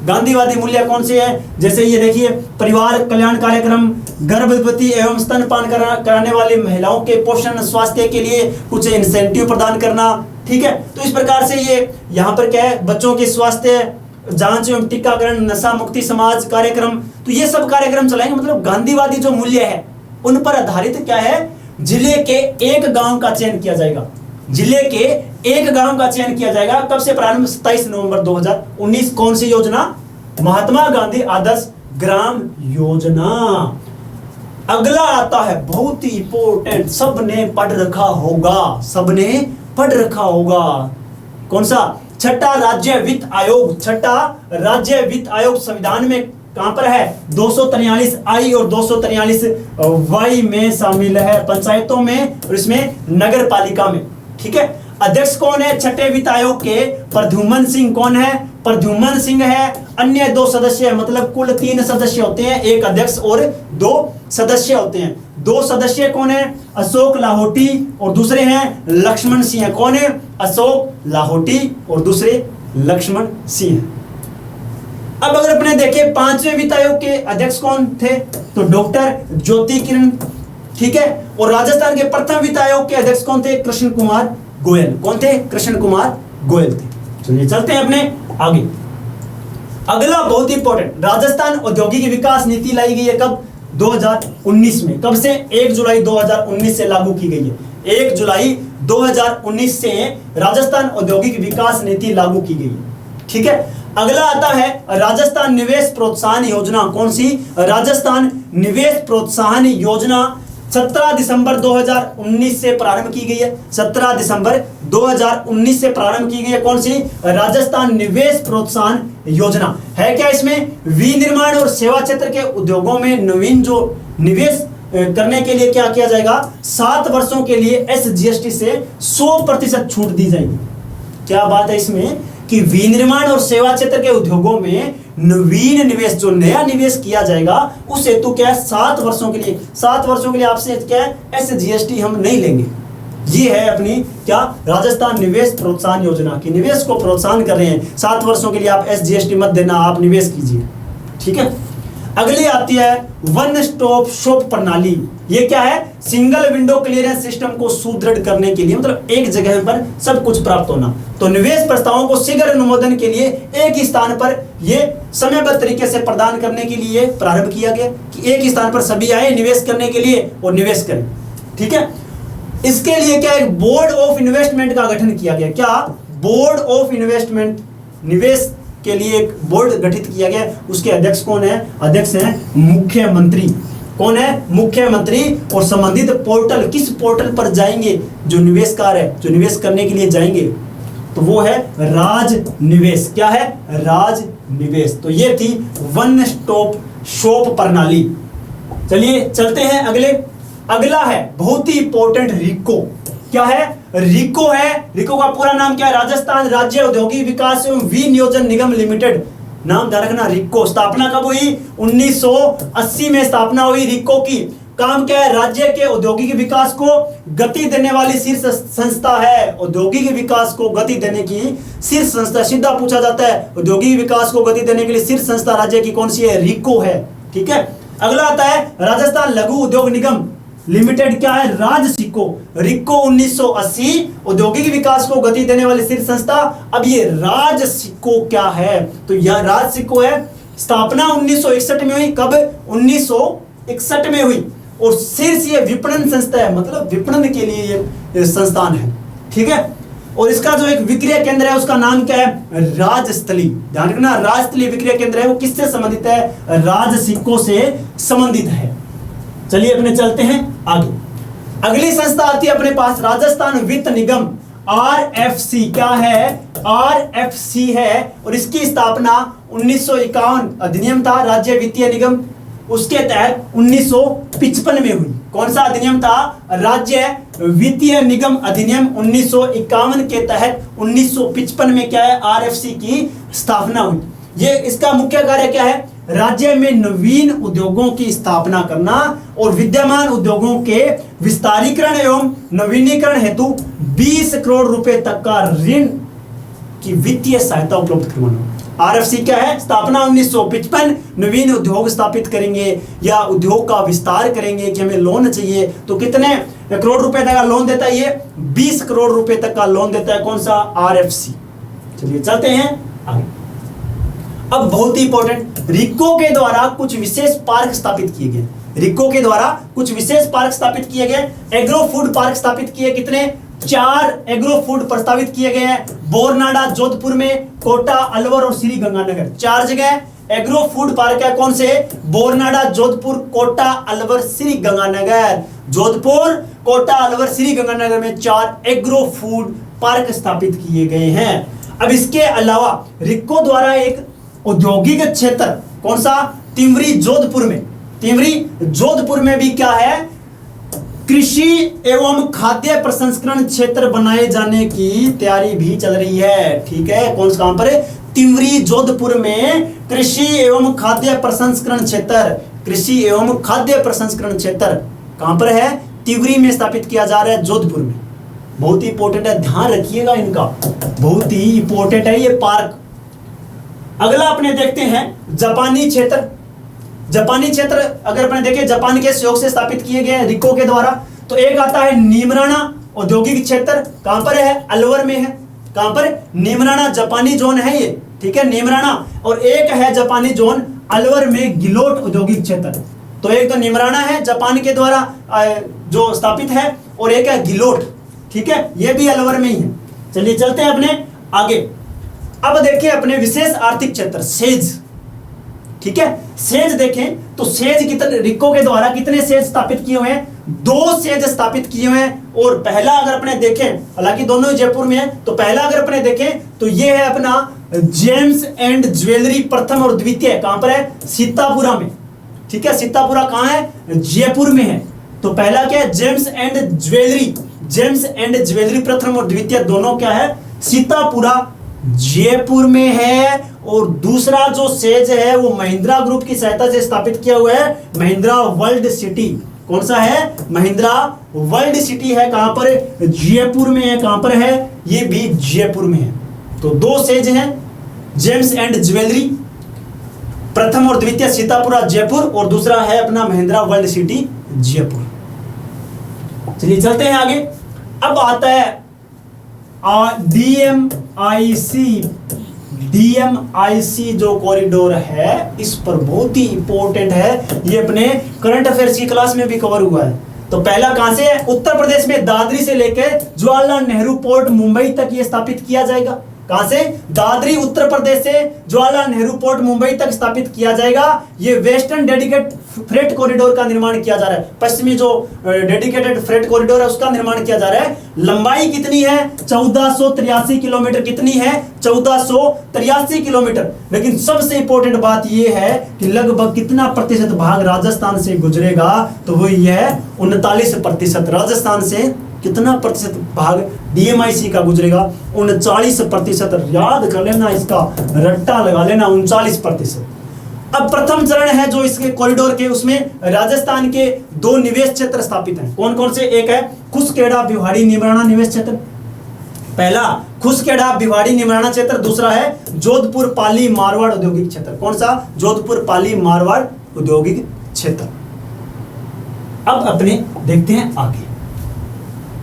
गांधीवादी मूल्य कौन से हैं? जैसे ये देखिए, परिवार कल्याण कार्यक्रम, गर्भवती एवं स्तनपान कराने वाली महिलाओं के पोषण स्वास्थ्य के लिए कुछ इंसेंटिव प्रदान करना। ठीक है, तो इस प्रकार से ये यहाँ पर क्या है? बच्चों के स्वास्थ्य जांच एवं टीकाकरण, नशा मुक्ति समाज कार्यक्रम, तो ये सब कार्यक्रम चलाएंगे। मतलब गांधीवादी जो मूल्य है उन पर आधारित क्या है? जिले के एक गांव का चयन किया जाएगा। जिले के एक गांव का चयन किया जाएगा। कब से प्रारंभ? 27 नवंबर 2019। कौन सी योजना? महात्मा गांधी आदर्श ग्राम योजना। अगला आता है बहुत ही इंपॉर्टेंट, सबने पढ़ रखा होगा, सबने पढ़ रखा होगा। कौन सा? छठा राज्य वित्त आयोग। छठा राज्य वित्त आयोग संविधान में कहां पर है? 243 आई और 243 वाई में शामिल है, पंचायतों में और इसमें नगर पालिका में। ठीक है, अध्यक्ष कौन है छठे वित्त आयोग के? प्रद्युम्न सिंह। कौन है? प्रद्युम्न सिंह है। अन्य 2 सदस्य, मतलब कुल 3 सदस्य होते हैं, एक अध्यक्ष और 2 सदस्य होते हैं। 2 सदस्य कौन है? अशोक लाहोटी और दूसरे हैं लक्ष्मण सिंह। कौन है? अशोक लाहोटी और दूसरे लक्ष्मण सिंह। अब अगर अपने देखें 5वें वित्त आयोग के अध्यक्ष कौन थे? तो डॉक्टर ज्योति किरण। ठीक है, और राजस्थान के प्रथम वित्त आयोग के अध्यक्ष कौन थे? कृष्ण कुमार गोयल। कौन थे? कृष्ण कुमार गोयल थे। चलिए चलते हैं अपने आगे। अगला बहुत इंपॉर्टेंट, राजस्थान औद्योगिक विकास नीति लाई गई है कब? 2019 में। कब से? 1 जुलाई 2019 से लागू की गई है। 1 जुलाई 2019 से राजस्थान औद्योगिक विकास नीति लागू की गई है। ठीक है, अगला आता है राजस्थान निवेश प्रोत्साहन योजना। कौन सी? राजस्थान निवेश प्रोत्साहन योजना 17 दिसंबर 2019 से प्रारंभ की गई है। 17 दिसंबर 2019 से प्रारंभ की गई है। कौन सी? राजस्थान निवेश प्रोत्साहन योजना। है क्या इसमें? विनिर्माण और सेवा क्षेत्र के उद्योगों में नवीन जो निवेश करने के लिए क्या किया जाएगा? 7 वर्षों के लिए SGST से 100% छूट दी जाएगी। क्या बात है इसमें कि विनिर्माण और सेवा क्षेत्र के उद्योगों में नवीन निवेश, जो नया निवेश किया जाएगा उस हेतु क्या है? 7 वर्षों के लिए, 7 वर्षों के लिए आपसे क्या है? SGST हम नहीं लेंगे। ये है अपनी क्या? राजस्थान निवेश प्रोत्साहन योजना की निवेश को प्रोत्साहन कर रहे हैं। 7 वर्षों के लिए आप SGST मत देना, आप निवेश कीजिए। ठीक है, अगली आती है वन स्टॉप शॉप प्रणाली। ये क्या है? सिंगल विंडो क्लियरेंस सिस्टम को सुदृढ़ करने के लिए, मतलब एक जगह पर सब कुछ प्राप्त होना। तो निवेश प्रस्तावों को शीघ्र अनुमोदन के लिए एक ही स्थान पर ये समयबद्ध तरीके से प्रदान करने के लिए प्रारंभ किया गया कि एक ही स्थान पर सभी आए निवेश करने के लिए और निवेश करें। ठीक है, इसके लिए क्या, एक बोर्ड ऑफ इन्वेस्टमेंट का गठन किया गया। क्या? बोर्ड ऑफ इन्वेस्टमेंट, निवेश के लिए एक बोर्ड गठित किया गया। उसके अध्यक्ष कौन है? अध्यक्ष हैं मुख्यमंत्री। कौन है? मुख्यमंत्री। और संबंधित पोर्टल, किस पोर्टल पर जाएंगे जो निवेशकार है, जो निवेश करने के लिए जाएंगे, तो वो है राज निवेश। क्या है? राज निवेश। तो ये थी वन स्टॉप शॉप प्रणाली। चलिए चलते हैं अगले। अगला है बहुत ही इंपॉर्टेंट रिको। क्या है? रिको है। रिको का पूरा नाम क्या है? राजस्थान राज्य औद्योगिक विकास एवं विनियोजन निगम लिमिटेड। नाम ध्यान रखना, रिको। स्थापना कब हुई? 1980 में स्थापना हुई रिको की। काम क्या है? राज्य के औद्योगिक विकास को गति देने वाली शीर्ष संस्था है। औद्योगिक विकास को गति देने की शीर्ष संस्था। सीधा पूछा जाता है औद्योगिक विकास को गति देने के लिए शीर्ष संस्था राज्य की कौन सी है? रिको है। ठीक है, अगला आता है राजस्थान लघु उद्योग निगम लिमिटेड। क्या है? राजसिको। रिको 1980 औद्योगिक विकास को गति देने वाली शीर्ष संस्था। अब ये राजसिको क्या है? तो यह राजसिको है। स्थापना 1961 में हुई। कब? 1961 में हुई। और शीर्ष ये विपणन संस्था है, मतलब विपणन के लिए ये संस्थान है। ठीक है, और इसका जो एक विक्रय केंद्र है उसका नाम क्या है? राजस्थली। ध्यान रखना, राजस्थली विक्रय केंद्र है। वो किससे संबंधित है? राजसिको से संबंधित है। चलिए अपने चलते हैं आगे। अगली संस्था आती है अपने पास राजस्थान वित्त निगम, आरएफसी। क्या है? आरएफसी है। और इसकी स्थापना 1951 अधिनियम था राज्य वित्तीय निगम, उसके तहत 1955 में हुई। कौन सा अधिनियम था? राज्य वित्तीय निगम अधिनियम 1951 के तहत 1955 में क्या है? आरएफसी की स्थापना हुई। ये इसका मुख्य कार्य क्या है? राज्य में नवीन उद्योगों की स्थापना करना और विद्यमान उद्योगों के विस्तारीकरण एवं नवीनीकरण हेतु 20 करोड़ रुपए तक का ऋण की वित्तीय सहायता उपलब्ध करवाना। आरएफसी क्या है? स्थापना 1955। नवीन उद्योग स्थापित करेंगे या उद्योग का विस्तार करेंगे कि हमें लोन चाहिए, तो कितने करोड़ रुपए तक का लोन देता है? ये 20 करोड़ रुपए तक का लोन देता है। कौन सा? आरएफसी। चलिए चलते हैं आगे। अब बहुत ही इंपॉर्टेंट, रिको के द्वारा कुछ विशेष पार्क स्थापित किए गए। रिको के द्वारा कुछ विशेष पार्क स्थापित किए गए। एग्रो फूड पार्क स्थापित किए। कितने? 4 एग्रो फूड प्रस्तावित किए गए हैं। बोरनाडा जोधपुर में, कोटा, अलवर और श्री गंगानगर। 4 जगह एग्रो फूड पार्क है। कौन से? बोरनाडा, जोधपुर, कोटा, अलवर, श्री गंगानगर। जोधपुर, कोटा, अलवर, श्री गंगानगर में 4 एग्रो फूड पार्क स्थापित किए गए हैं। अब इसके अलावा रिको द्वारा एक औद्योगिक क्षेत्र, कौन सा? तिमरी जोधपुर में। तिमरी जोधपुर में भी क्या है? कृषि एवं खाद्य प्रसंस्करण क्षेत्र बनाए जाने की तैयारी भी चल रही है। ठीक है, कौन सा? कहां पर? तिमरी जोधपुर में कृषि एवं खाद्य प्रसंस्करण क्षेत्र। कृषि एवं खाद्य प्रसंस्करण क्षेत्र कहां पर है? तिमरी में स्थापित किया जा रहा है, जोधपुर में। बहुत ही इंपॉर्टेंट है, ध्यान रखिएगा इनका, बहुत ही इंपॉर्टेंट है ये पार्क। अगला अपने देखते हैं जापानी क्षेत्र। जापानी क्षेत्र अगर अपने देखें जापान के सहयोग से स्थापित किए गए हैं रिको के द्वारा। तो एक आता है नीमराना औद्योगिक क्षेत्र। कहां पर है? अलवर में है। कहां पर? नीमराना जापानी जोन है ये। ठीक है, नीमराना। और एक है जापानी जोन अलवर में गिलोट औद्योगिक क्षेत्र। तो एक तो नीमराना है जापान के द्वारा जो स्थापित है, और एक है गिलोट। ठीक है, ये भी अलवर में ही है। चलिए चलते हैं अपने आगे। अब देखिए अपने विशेष आर्थिक क्षेत्र सेज। ठीक है, सेज देखें तो सेज कितने, रिको के द्वारा कितने सेज स्थापित किए हुए हैं? 2 सेज स्थापित किए हुए हैं। और पहला अगर अपने देखें, हालांकि दोनों ही जयपुर में है, तो पहला अगर अपने देखें तो ये है अपना जेम्स एंड ज्वेलरी प्रथम और द्वितीय। कहां पर है? सीतापुरा में। ठीक है, सीतापुरा कहां है? जयपुर में है। तो पहला क्या है? James and jewellery. James and jewellery प्रथम और द्वितीय दोनों क्या है? सीतापुरा जयपुर में है। और दूसरा जो सेज है वो महिंद्रा ग्रुप की सहायता से स्थापित किया हुआ है, महिंद्रा वर्ल्ड सिटी। कौन सा है? महिंद्रा वर्ल्ड सिटी है। कहां पर? जयपुर में है। कहां पर है? ये भी जयपुर में है। तो 2 सेज हैं, जेम्स एंड ज्वेलरी। प्रथम और द्वितीय सीतापुरा जयपुर, और दूसरा है अपना महिंद्रा वर्ल्ड सिटी जयपुर। चलिए चलते हैं आगे। अब आता है डीएमआईसी जो कॉरिडोर है, इस पर बहुत ही इंपॉर्टेंट है, ये अपने करंट अफेयर्स की क्लास में भी कवर हुआ है। तो पहला कहां से है? उत्तर प्रदेश में दादरी से लेकर जवाहरलाल नेहरू पोर्ट मुंबई तक ये स्थापित किया जाएगा। कहां से? दादरी उत्तर प्रदेश से जवाहरलाल नेहरू पोर्ट मुंबई तक स्थापित किया जाएगा। ये वेस्टर्न डेडिकेटेड फ्रेट कॉरिडोर का निर्माण किया जा रहा है। पश्चिमी जो डेडिकेटेड फ्रेट कॉरिडोर है उसका निर्माण किया जा रहा है। लंबाई कितनी है? 1483 किलोमीटर। कितनी है? 1483 किलोमीटर। लेकिन सबसे इंपॉर्टेंट बात यह है कि लगभग कितना प्रतिशत भाग राजस्थान से गुजरेगा? तो वो ये है 39%। राजस्थान से कितना प्रतिशत भाग डीएमआईसी का गुजरेगा? 39%। याद कर लेना, इसका रट्टा लगा लेना, 39%। अब प्रथम चरण है जो इसके कॉरिडोर के, उसमें राजस्थान के 2 निवेश क्षेत्र स्थापित हैं। कौन कौन से? एक है खुसखेड़ा भिवाड़ी निमराना निवेश क्षेत्र, पहला खुसखेड़ा भिवाड़ी निमराना क्षेत्र, दूसरा है जोधपुर पाली मारवाड़ औद्योगिक क्षेत्र। कौन सा? जोधपुर पाली मारवाड़ औद्योगिक क्षेत्र। अब अपने देखते हैं आगे।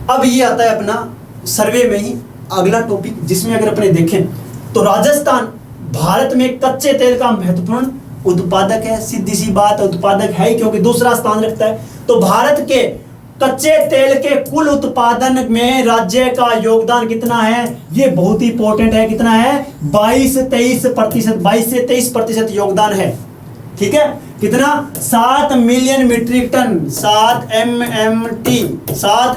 अब ये आता है अपना सर्वे में ही अगला टॉपिक, जिसमें अगर अपने देखें तो राजस्थान भारत में कच्चे तेल का महत्वपूर्ण उत्पादक है। सीधी सी बात, उत्पादक है क्योंकि दूसरा स्थान रखता है। तो भारत के कच्चे तेल के कुल उत्पादन में राज्य का योगदान कितना है? ये बहुत ही इंपॉर्टेंट है। कितना है? 22-23%। 22 से 23% योगदान है। ठीक है, कितना? 7 मिलियन मीट्रिक टन, 7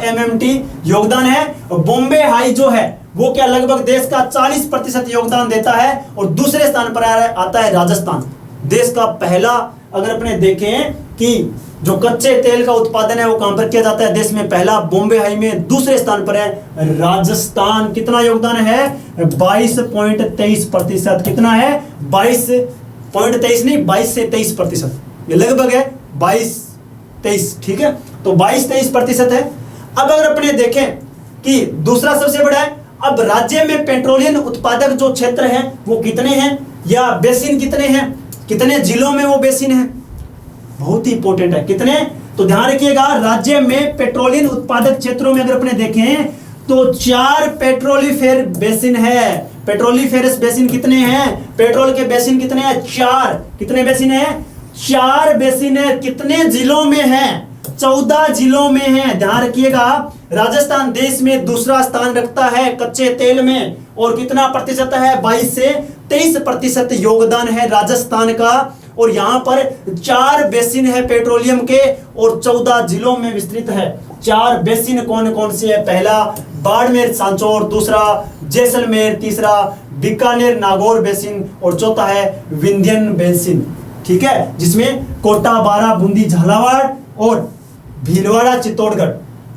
MMT योगदान है। और बॉम्बे हाई जो है वो क्या लगभग देश का 40% योगदान देता है। और दूसरे स्थान पर आता है राजस्थान, देश का पहला। अगर अपने देखें कि जो कच्चे तेल का उत्पादन है वो कहां पर किया जाता है? देश में पहला बॉम्बे हाई में, दूसरे स्थान पर है राजस्थान। कितना योगदान है? 22.23%। कितना है? 22.23 नहीं, 22 से 23%। ये लगभग है 22-23। ठीक है, तो 22-23% है। अब अगर अपने देखें कि दूसरा सबसे बड़ा है, अब राज्य में पेट्रोलियम उत्पादक जो क्षेत्र है वो कितने हैं, या बेसिन कितने हैं, कितने जिलों में वो बेसिन है? बहुत ही इंपॉर्टेंट है। कितने? तो ध्यान रखिएगा, राज्य में पेट्रोलियम उत्पादक क्षेत्रों में अगर अपने देखें तो 4 पेट्रोलिफेर बेसिन है। पेट्रोलिफेरस बेसिन कितने हैं? पेट्रोल के बेसिन कितने हैं? 4। कितने बेसिन है? 4 बेसिन है। कितने जिलों में है? 14 जिलों में है। ध्यान रखिएगा, राजस्थान देश में दूसरा स्थान रखता है कच्चे तेल में, और कितना प्रतिशत है? 22 से 23% योगदान है राजस्थान का। और यहां पर 4 बेसिन है पेट्रोलियम के, और 14 जिलों में विस्तृत है। 4 बेसिन कौन कौन से है? पहला बाड़मेर सांचौर, दूसरा जैसलमेर, तीसरा बीकानेर नागौर बेसिन, और चौथा है विंध्यन बेसिन। ठीक है, जिसमें कोटा, बारा, बूंदी, झालावाड़ और भीलवाड़ा, चित्तौड़गढ़।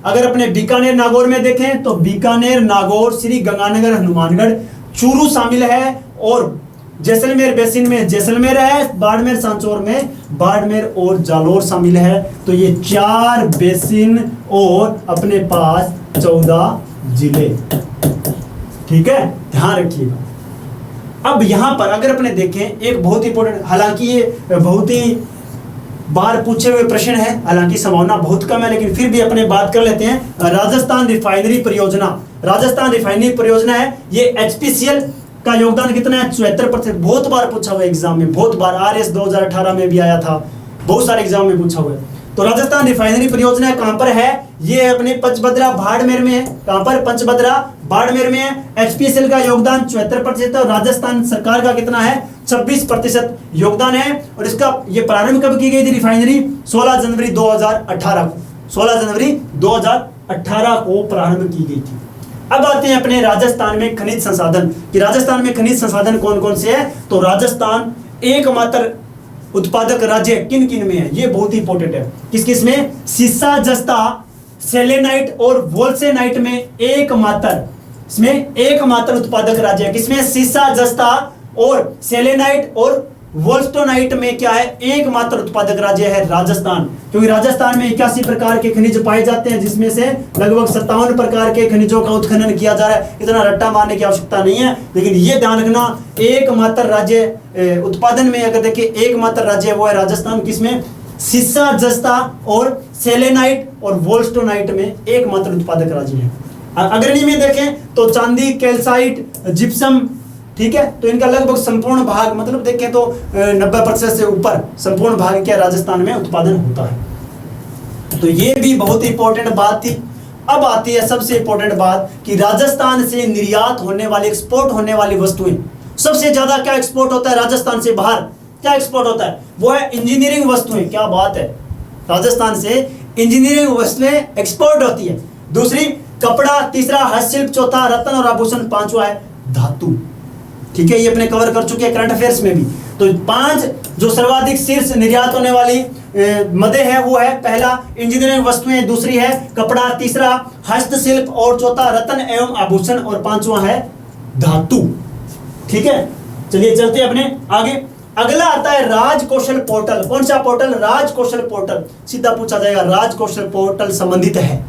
अगर अपने बीकानेर नागौर में देखें तो बीकानेर, नागौर, श्री गंगानगर, हनुमानगढ़, चूरू शामिल है। और जैसलमेर बेसिन में जैसलमेर है, बाड़मेर सांचौर में बाड़मेर और जालोर शामिल है। तो ये 4 बेसिन और अपने पास 14 जिले। ठीक है, ध्यान रखिएगा। अब यहां पर अगर अपने देखें एक बहुत इंपॉर्टेंट, हालांकि ये बहुत ही बार पूछे हुए प्रश्न है, हालांकि संभावना बहुत कम है, लेकिन फिर भी अपने बात कर लेते हैं। राजस्थान रिफाइनरी परियोजना, राजस्थान रिफाइनरी परियोजना है, ये HPCL का योगदान कितना है? 74%। बहुत बार पूछा हुआ एग्जाम में, बहुत बार। RS 2018 में भी आया था, बहुत सारे एग्जाम में पूछा हुआ है। तो राजस्थान रिफाइनरी परियोजना कहां पर है? ये अपने पंचभद्रा बाड़मेर में है। कहां पर? पंचभद्रा बाड़मेर में है। HPCL का योगदान 74% और राजस्थान सरकार का कितना है? 26% योगदान है। और इसका ये प्रारंभ कब की गई थी रिफाइनरी? 16 जनवरी 2018 को। 16 जनवरी 2018 को प्रारंभ की गई थी। अब आते हैं अपने राजस्थान में खनिज संसाधन, कि राजस्थान में खनिज संसाधन कौन कौन से हैं। तो राजस्थान एकमात्र उत्पादक राज्य किन किन में है? ये बहुत ही इंपॉर्टेंट है। किस किस में? सीसा, जस्ता, सेलेनाइट और वोल्सेनाइट में एकमात्र, इसमें एकमात्र उत्पादक राज्य है। किसमें? सीसा, जस्ता और सेलेनाइट और वोल्स्टोनाइट में क्या है, एकमात्र उत्पादक राज्य है राजस्थान, क्योंकि राजस्थान में 81 प्रकार के खनिज पाए जाते हैं, जिसमें से लगभग 57 प्रकार के खनिजों का उत्खनन किया जा रहा है। इतना रट्टा मारने की आवश्यकता नहीं है, लेकिन ये ध्यान रखना एकमात्र राज्य उत्पादन में अगर देखिए एकमात्र राज्य वो है राजस्थान, किसमें, सीसा, जस्ता और सेलेनाइट और वोल्स्टोनाइट में एकमात्र उत्पादक राज्य है। अग्रणी में देखें तो चांदी, कैल्साइट, जिप्सम, ठीक है, तो इनका लगभग संपूर्ण भाग, मतलब देखें तो 90% से ऊपर संपूर्ण भाग क्या राजस्थान में उत्पादन होता है। तो ये भी बहुत इंपॉर्टेंट बात थी। अब आती है सबसे इंपॉर्टेंट बात कि राजस्थान से निर्यात होने वाली, एक्सपोर्ट होने वाली वस्तुएं, सबसे ज्यादा क्या एक्सपोर्ट होता है राजस्थान से बाहर, क्या एक्सपोर्ट होता है, वो है इंजीनियरिंग वस्तुएं। क्या बात है, राजस्थान से इंजीनियरिंग वस्तुएं एक्सपोर्ट होती है। दूसरी कपड़ा, तीसरा हस्तशिल्प, चौथा रत्न और आभूषण, पांचवा है धातु। ठीक है, ये अपने कवर कर चुके हैं करंट अफेयर्स में भी। तो 5 जो सर्वाधिक शीर्ष निर्यात होने वाली मदे है वो है, पहला इंजीनियरिंग वस्तुएं, दूसरी है कपड़ा, तीसरा हस्तशिल्प और चौथा रत्न एवं आभूषण और पांचवा है धातु। ठीक है, चलिए चलते हैं अपने आगे। अगला आता है राजकौशल पोर्टल। कौन सा पोर्टल, राजकौशल पोर्टल। सीधा पूछा जाएगा, राजकौशल पोर्टल संबंधित है,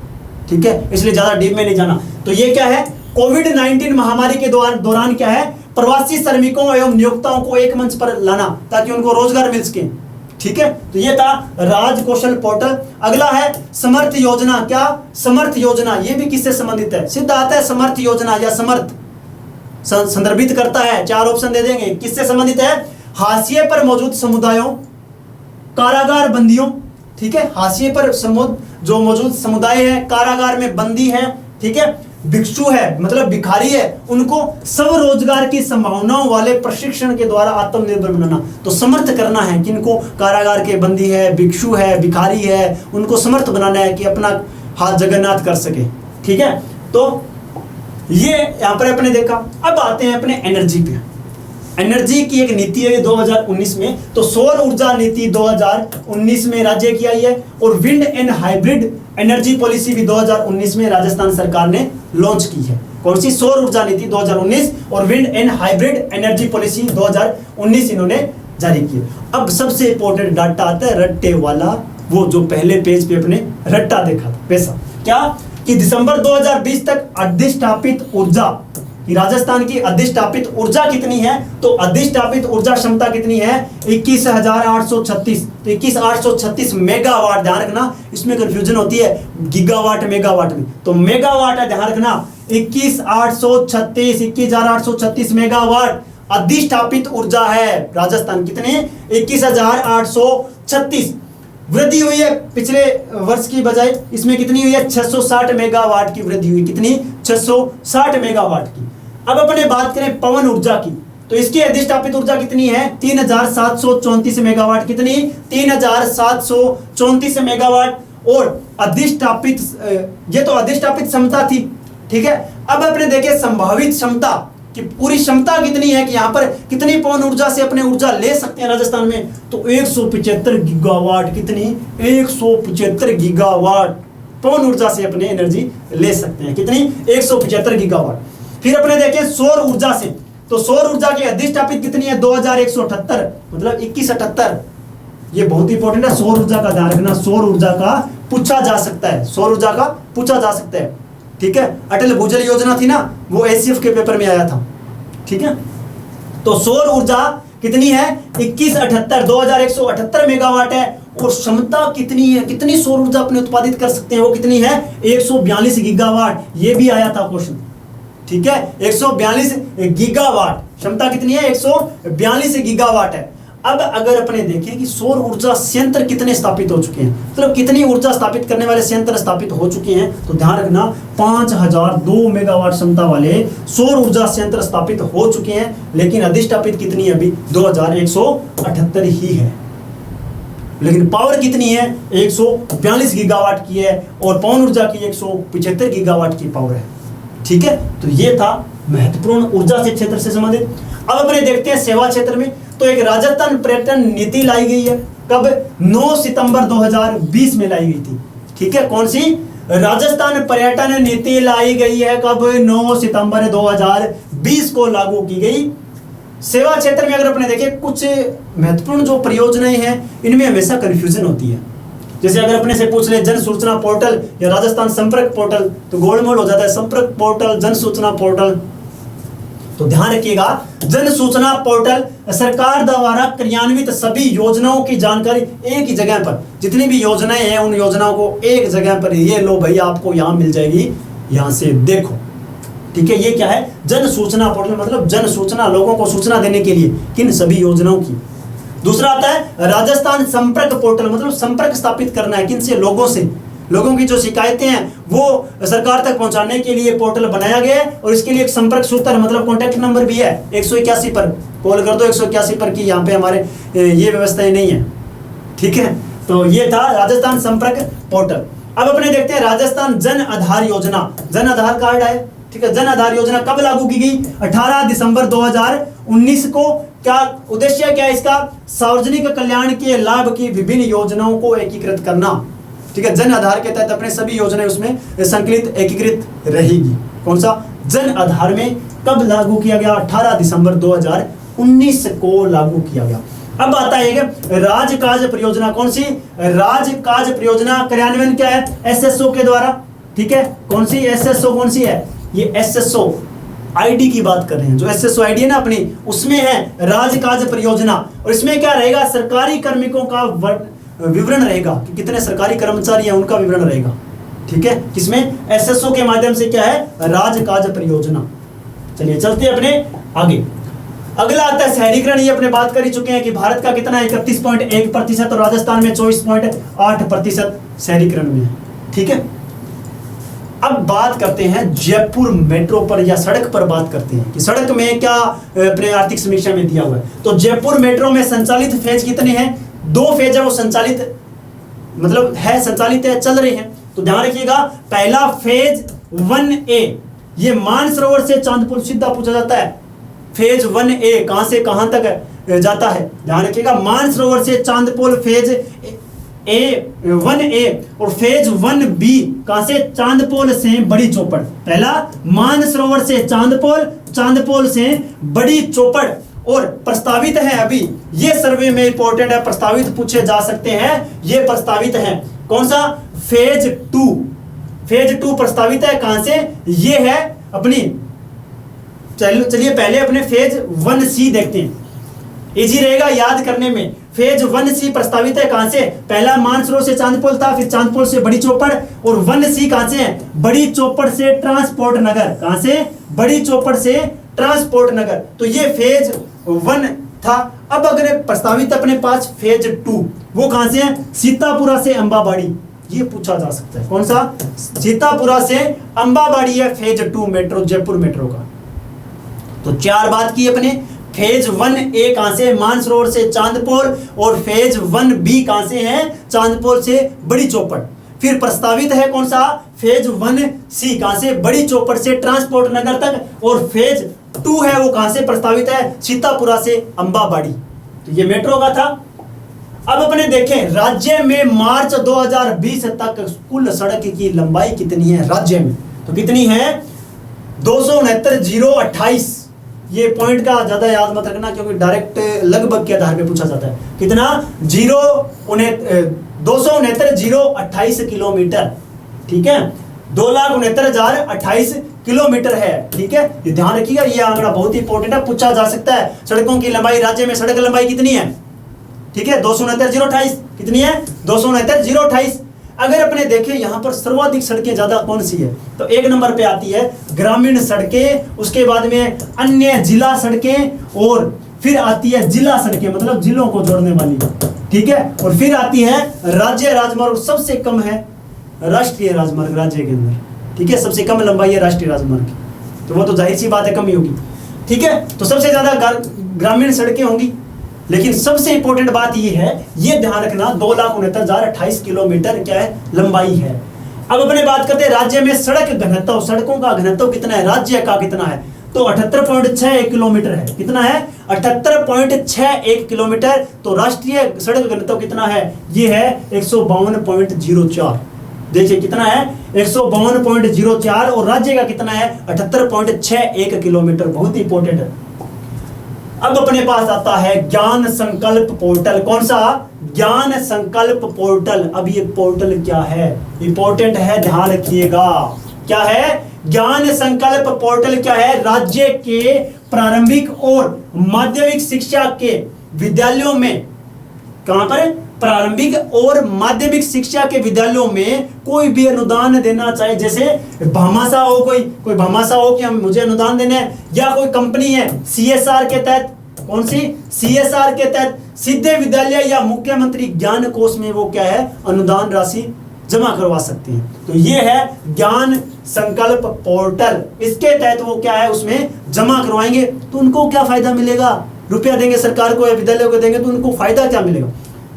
ठीक है, इसलिए ज्यादा डीप में नहीं जाना। तो ये क्या है, कोविड-19 महामारी के दौरान क्या है, प्रवासी श्रमिकों एवं नियोक्ताओं को एक मंच पर लाना ताकि उनको रोजगार मिल सके। ठीक है, तो ये था राजकौशल पोर्टल। अगला है समर्थ योजना। क्या, समर्थ योजना, ये भी किससे संबंधित है, सीधा आता है समर्थ योजना या समर्थ संदर्भित करता है। 4 ऑप्शन दे देंगे, किससे संबंधित है, हाशिए पर मौजूद समुदायों, कारागार बंदियों, ठीक है, हाशिए पर जो मौजूद समुदाय है, कारागार में बंदी है, ठीक है, भिक्षु है मतलब भिखारी है, उनको सब रोजगार की संभावनाओं वाले प्रशिक्षण के द्वारा आत्मनिर्भर बनाना। तो समर्थ करना है किनको, कारागार के बंदी है, भिक्षु है, भिखारी है, उनको समर्थ बनाना है कि अपना हाथ जगन्नाथ कर सके। ठीक है, तो ये यहां पर अपने देखा। अब आते हैं अपने एनर्जी पे। एनर्जी की एक नीति है 2019 में, तो सौर ऊर्जा नीति 2019 में राज्य की आई है, और wind and hybrid energy policy भी 2019 में राजस्थान सरकार ने लॉन्च की है। कौन सी, सौर ऊर्जा नीति 2019 और wind and hybrid energy policy 2019 इन्होंने जारी की। अब सबसे इंपॉर्टेंट डाटा आता है रट्टे वाला, वो जो पहले पेज पे अपने रट्टा देखा था वैसा। क्या कि दिसंबर 2020 तक अधिष्ठापित ऊर्जा, राजस्थान की अधिष्ठापित ऊर्जा कितनी है, तो अधिष्ठापित ऊर्जा क्षमता कितनी है, 21,836। तो 21,836 मेगावाट। ध्यान रखना, इसमें कंफ्यूजन होती है गीगावाट मेगावाट में, तो मेगावाट है, ध्यान रखना 21,836, 21,836 मेगावाट अधिष्ठापित ऊर्जा है राजस्थान। कितनी, 21,836। वृद्धि हुई है पिछले वर्ष की बजाय, इसमें कितनी हुई है, 660 मेगावाट की वृद्धि हुई। कितनी, 660 मेगावाट की। अब अपने बात करें पवन ऊर्जा की, तो इसकी अधिष्ठापित ऊर्जा कितनी है, 3,734 मेगावाट। कितनी, 3,734 मेगावाट। और अधिष्ठापित, ये तो अधिष्ठापित क्षमता थी, ठीक है। अब अपने देखें संभावित क्षमता कि पूरी क्षमता कितनी है, कि यहां पर कितनी पवन ऊर्जा से अपने ऊर्जा ले सकते हैं राजस्थान में, तो 175 गीगावाट। कितनी, 175 गीगावाट पवन ऊर्जा से अपने एनर्जी ले सकते हैं। कितनी, 175 गीगावाट। फिर अपने देखें सौर ऊर्जा से, तो सौर ऊर्जा की अधिष्ठापित कितनी है, 2178, मतलब 2178। ये बहुत इंपॉर्टेंट है, सौर ऊर्जा का ध्यान रखना, सौर ऊर्जा का पूछा जा सकता है, सौर ऊर्जा का पूछा जा सकता है। ठीक है, अटल भूजल योजना थी ना, वो एसीएफ के पेपर में आया था। ठीक है, तो सौर ऊर्जा कितनी है, 2178 मेगावाट है। और क्षमता कितनी है, कितनी सौर ऊर्जा अपने उत्पादित कर सकते हैं, वो कितनी है, 142 गीगावाट। ये भी आया था क्वेश्चन। ठीक है, 142 गीगावाट क्षमता कितनी है, 142 गीगावाट है। अब अगर अपने देखें कि सौर ऊर्जा संयंत्र कितने स्थापित हो चुके हैं, मतलब कितनी ऊर्जा स्थापित करने वाले संयंत्र स्थापित हो चुके हैं, तो ध्यान रखना 5002 मेगावाट क्षमता वाले सौर ऊर्जा संयंत्र स्थापित हो चुके हैं। लेकिन अधिष्ठापित कितनी है अभी, 2178 ही है। लेकिन पावर कितनी है, 142 गीगावाट की है, और पवन ऊर्जा की 175 गीगावाट की पावर है। ठीक है, तो ये था महत्वपूर्ण ऊर्जा से क्षेत्र से संबंधित। अब अपने देखते हैं सेवा क्षेत्र में, तो एक राजस्थान पर्यटन नीति लाई गई है। कब, 9 सितंबर 2020 में लाई गई थी। ठीक है, कौन सी, राजस्थान पर्यटन नीति लाई गई है। कब, 9 सितंबर 2020 को लागू की गई। सेवा क्षेत्र में अगर अपने देखें कुछ महत्वपूर्ण जो परियोजनाएं हैं इनमें हमेशा कंफ्यूजन होती है। जैसे अगर अपने से पूछ ले जन सूचना पोर्टल या राजस्थान संपर्क पोर्टल तो गोलमोल हो जाता है। संपर्क पोर्टल, जन सूचना पोर्टल, तो ध्यान रखिएगा जन सूचना पोर्टल सरकार द्वारा क्रियान्वित सभी योजनाओं की जानकारी एक ही जगह पर, जितनी भी योजनाएं हैं उन योजनाओं को एक जगह पर, ये लो भाई आपको यहाँ मिल जाएगी, यहाँ से देखो। ठीक है, ये क्या है? जन सूचना पोर्टल, मतलब जन सूचना, लोगों को सूचना देने के लिए किन सभी योजनाओं की। दूसरा आता है राजस्थान संपर्क पोर्टल, मतलब संपर्क स्थापित करना है किनसे? लोगों से। लोगों की जो शिकायतें हैं वो सरकार तक पहुंचाने के लिए पोर्टल बनाया गया है और इसके लिए एक संपर्क सूत्र मतलब कॉन्टैक्ट नंबर भी है 181 पर कॉल कर दो 181 पर कि यहाँ पे हमारे ये व्यवस्थाएं नहीं है। ठीक है, तो ये था राजस्थान संपर्क पोर्टल। अब अपने देखते हैं राजस्थान जन आधार योजना। जन आधार कार्ड है, ठीक है। जन आधार योजना कब लागू की गई? 18 दिसंबर 2019 को। क्या उद्देश्य क्या है इसका? सार्वजनिक कल्याण के लाभ की विभिन्न योजनाओं को एकीकृत करना। ठीक है, जन आधार के तहत अपने सभी योजनाएं उसमें संकलित एकीकृत रहेगी। कौन सा? जन आधार में कब लागू किया गया? 18 दिसंबर 2019 को लागू किया गया। अब आता है राजकाज परियोजना। कौन सी? राजकाज परियोजना कार्यान्वयन क्या है? एसएसओ के द्वारा। ठीक है, कौन सी एसएसओ? कौन सी है ये? एसएसओ आईडी की बात कर रहे हैं, जो एसएसओ आईडी है ना अपनी, उसमें है राजकाज परियोजना। और इसमें क्या रहेगा? सरकारी कार्मिकों का विवरण रहेगा कि कितने सरकारी कर्मचारी हैं उनका विवरण रहेगा। ठीक है, किसमें? एसएसओ के माध्यम से क्या है? राजकाज परियोजना। चलिए चलते हैं अपने आगे। अगला आता है शहरीकरण। ये अपने बात कर ही चुके हैं कि भारत का कितना है? 31.1% और राजस्थान में 24.8% शहरीकरण में है। ठीक है, अब बात करते हैं जयपुर मेट्रो पर या सड़क पर बात करते हैं कि सड़क में क्या अपने आर्थिक समीक्षा में दिया हुआ है। तो जयपुर मेट्रो में संचालित फेज कितने हैं? 2 फेज है वो संचालित, मतलब है संचालित है, चल रही है। तो ध्यान रखिएगा, पहला फेज 1A ये मानसरोवर से चांदपुर सीधा पूछा जाता है। फेज 1A कहां से कहां तक जाता है? ध्यान रखिएगा, मानसरोवर से चांदपोल फेज 1A और फेज 1B कहां से? चांदपोल से बड़ी चौपड़। पहला मानसरोवर से चांदपोल, चांदपोल से बड़ी चौपड़। और प्रस्तावित है अभी, ये सर्वे में इंपॉर्टेंट है, प्रस्तावित पूछे जा सकते हैं, ये प्रस्तावित है। कौन सा? फेज 2। फेज 2 प्रस्तावित है कहां से? ये है अपनी, चलिए पहले अपने फेज 1C देखते हैं, इजी रहेगा याद करने में। फेज 1C प्रस्तावित है कहां से? पहला मानसरोवर से चांदपोल था, फिर चांदपोल से बड़ी चौपड़, और 1C कहां से है? बड़ी चौपड़ से ट्रांसपोर्ट नगर। कहां से? बड़ी चौपड़ से ट्रांसपोर्ट नगर। तो ये फेज 1 था। अब अगर प्रस्तावित अपने पास फेज 2, वो कहां से है? सीतापुरा से अंबाबाड़ी। ये पूछा जा सकता है। कौन सा? सीतापुरा से अंबाबाड़ी है फेज 2 मेट्रो, जयपुर मेट्रो का। तो 4 बात की अपने। फेज 1A कहां से? मानसरोवर से चांदपोल, और फेज 1B कहां से है? चांदपोल से बड़ी चौपड़। फिर प्रस्तावित है कौन सा? फेज 1C कहां से? बड़ी चौपड़ से ट्रांसपोर्ट नगर तक, और फेज 2 है वो कहां से प्रस्तावित है? सीतापुरा से अंबाबाड़ी। तो ये मेट्रो का था। अब अपने देखें राज्य में मार्च 2020 तक कुल सड़क की लंबाई कितनी है राज्य में? तो कितनी है? 269,028। ये पॉइंट का ज्यादा याद मत रखना क्योंकि डायरेक्ट लगभग के आधार पे पूछा जाता है। कितना? 269,028 किलोमीटर। ठीक है, 2,69,028 किलोमीटर है। ठीक है, ये ध्यान रखिएगा, ये आंकड़ा बहुत ही इंपॉर्टेंट है, पूछा जा सकता है। सड़कों की लंबाई, राज्य में सड़क लंबाई कितनी है? ठीक है, 269,028 कितनी है? 269,028। अगर अपने देखें यहाँ पर सर्वाधिक सड़कें ज्यादा कौन सी है? तो 1 नंबर पे आती है ग्रामीण सड़कें, उसके बाद में अन्य जिला सड़कें, और फिर आती है जिला सड़कें, मतलब जिलों को जोड़ने वाली। ठीक है, और फिर आती है राज्य राजमार्ग, सबसे कम है राष्ट्रीय राजमार्ग राज्य के अंदर। ठीक है, सबसे कम लंबाई है राष्ट्रीय राजमार्ग की, तो वो तो जाहिर सी बात है कम ही होगी। ठीक है, तो सबसे ज्यादा ग्रामीण सड़कें होंगी। लेकिन सबसे इंपॉर्टेंट बात ये है, ये ध्यान रखना, 2,69,028 किलोमीटर क्या है? लंबाई है। अब अपने बात करते हैं राज्य में सड़क घनत्व, सड़कों का घनत्व कितना है? राज्य का कितना है? तो 78.61 किलोमीटर है। कितना है? 78.61 किलोमीटर। तो राष्ट्रीय सड़क घनत्व कितना है? ये है 152.04। देखिए कितना है? 152.04, और राज्य का कितना है? 78.61 किलोमीटर। बहुत ही इंपॉर्टेंट है। अब अपने पास आता है ज्ञान संकल्प पोर्टल। कौन सा? ज्ञान संकल्प पोर्टल। अब ये पोर्टल क्या है, इंपॉर्टेंट है, ध्यान रखिएगा। क्या है? ज्ञान संकल्प पोर्टल क्या है? राज्य के प्रारंभिक और माध्यमिक शिक्षा के विद्यालयों में, कहां पर? प्रारंभिक और माध्यमिक शिक्षा के विद्यालयों में कोई भी अनुदान देना चाहे, जैसे भामाशाह हो, कोई भामाशाह हो कि हम मुझे अनुदान देना है, या कोई कंपनी है CSR के तहत, कौन सी? CSR के तहत सीधे विद्यालय या मुख्यमंत्री ज्ञान कोष में वो क्या है? अनुदान राशि जमा करवा सकते हैं। तो ये है ज्ञान संकल्प पोर्टल। इसके तहत वो क्या है? उसमें जमा करवाएंगे तो उनको क्या फायदा मिलेगा? रुपया देंगे सरकार को या विद्यालय को देंगे तो उनको फायदा क्या मिलेगा?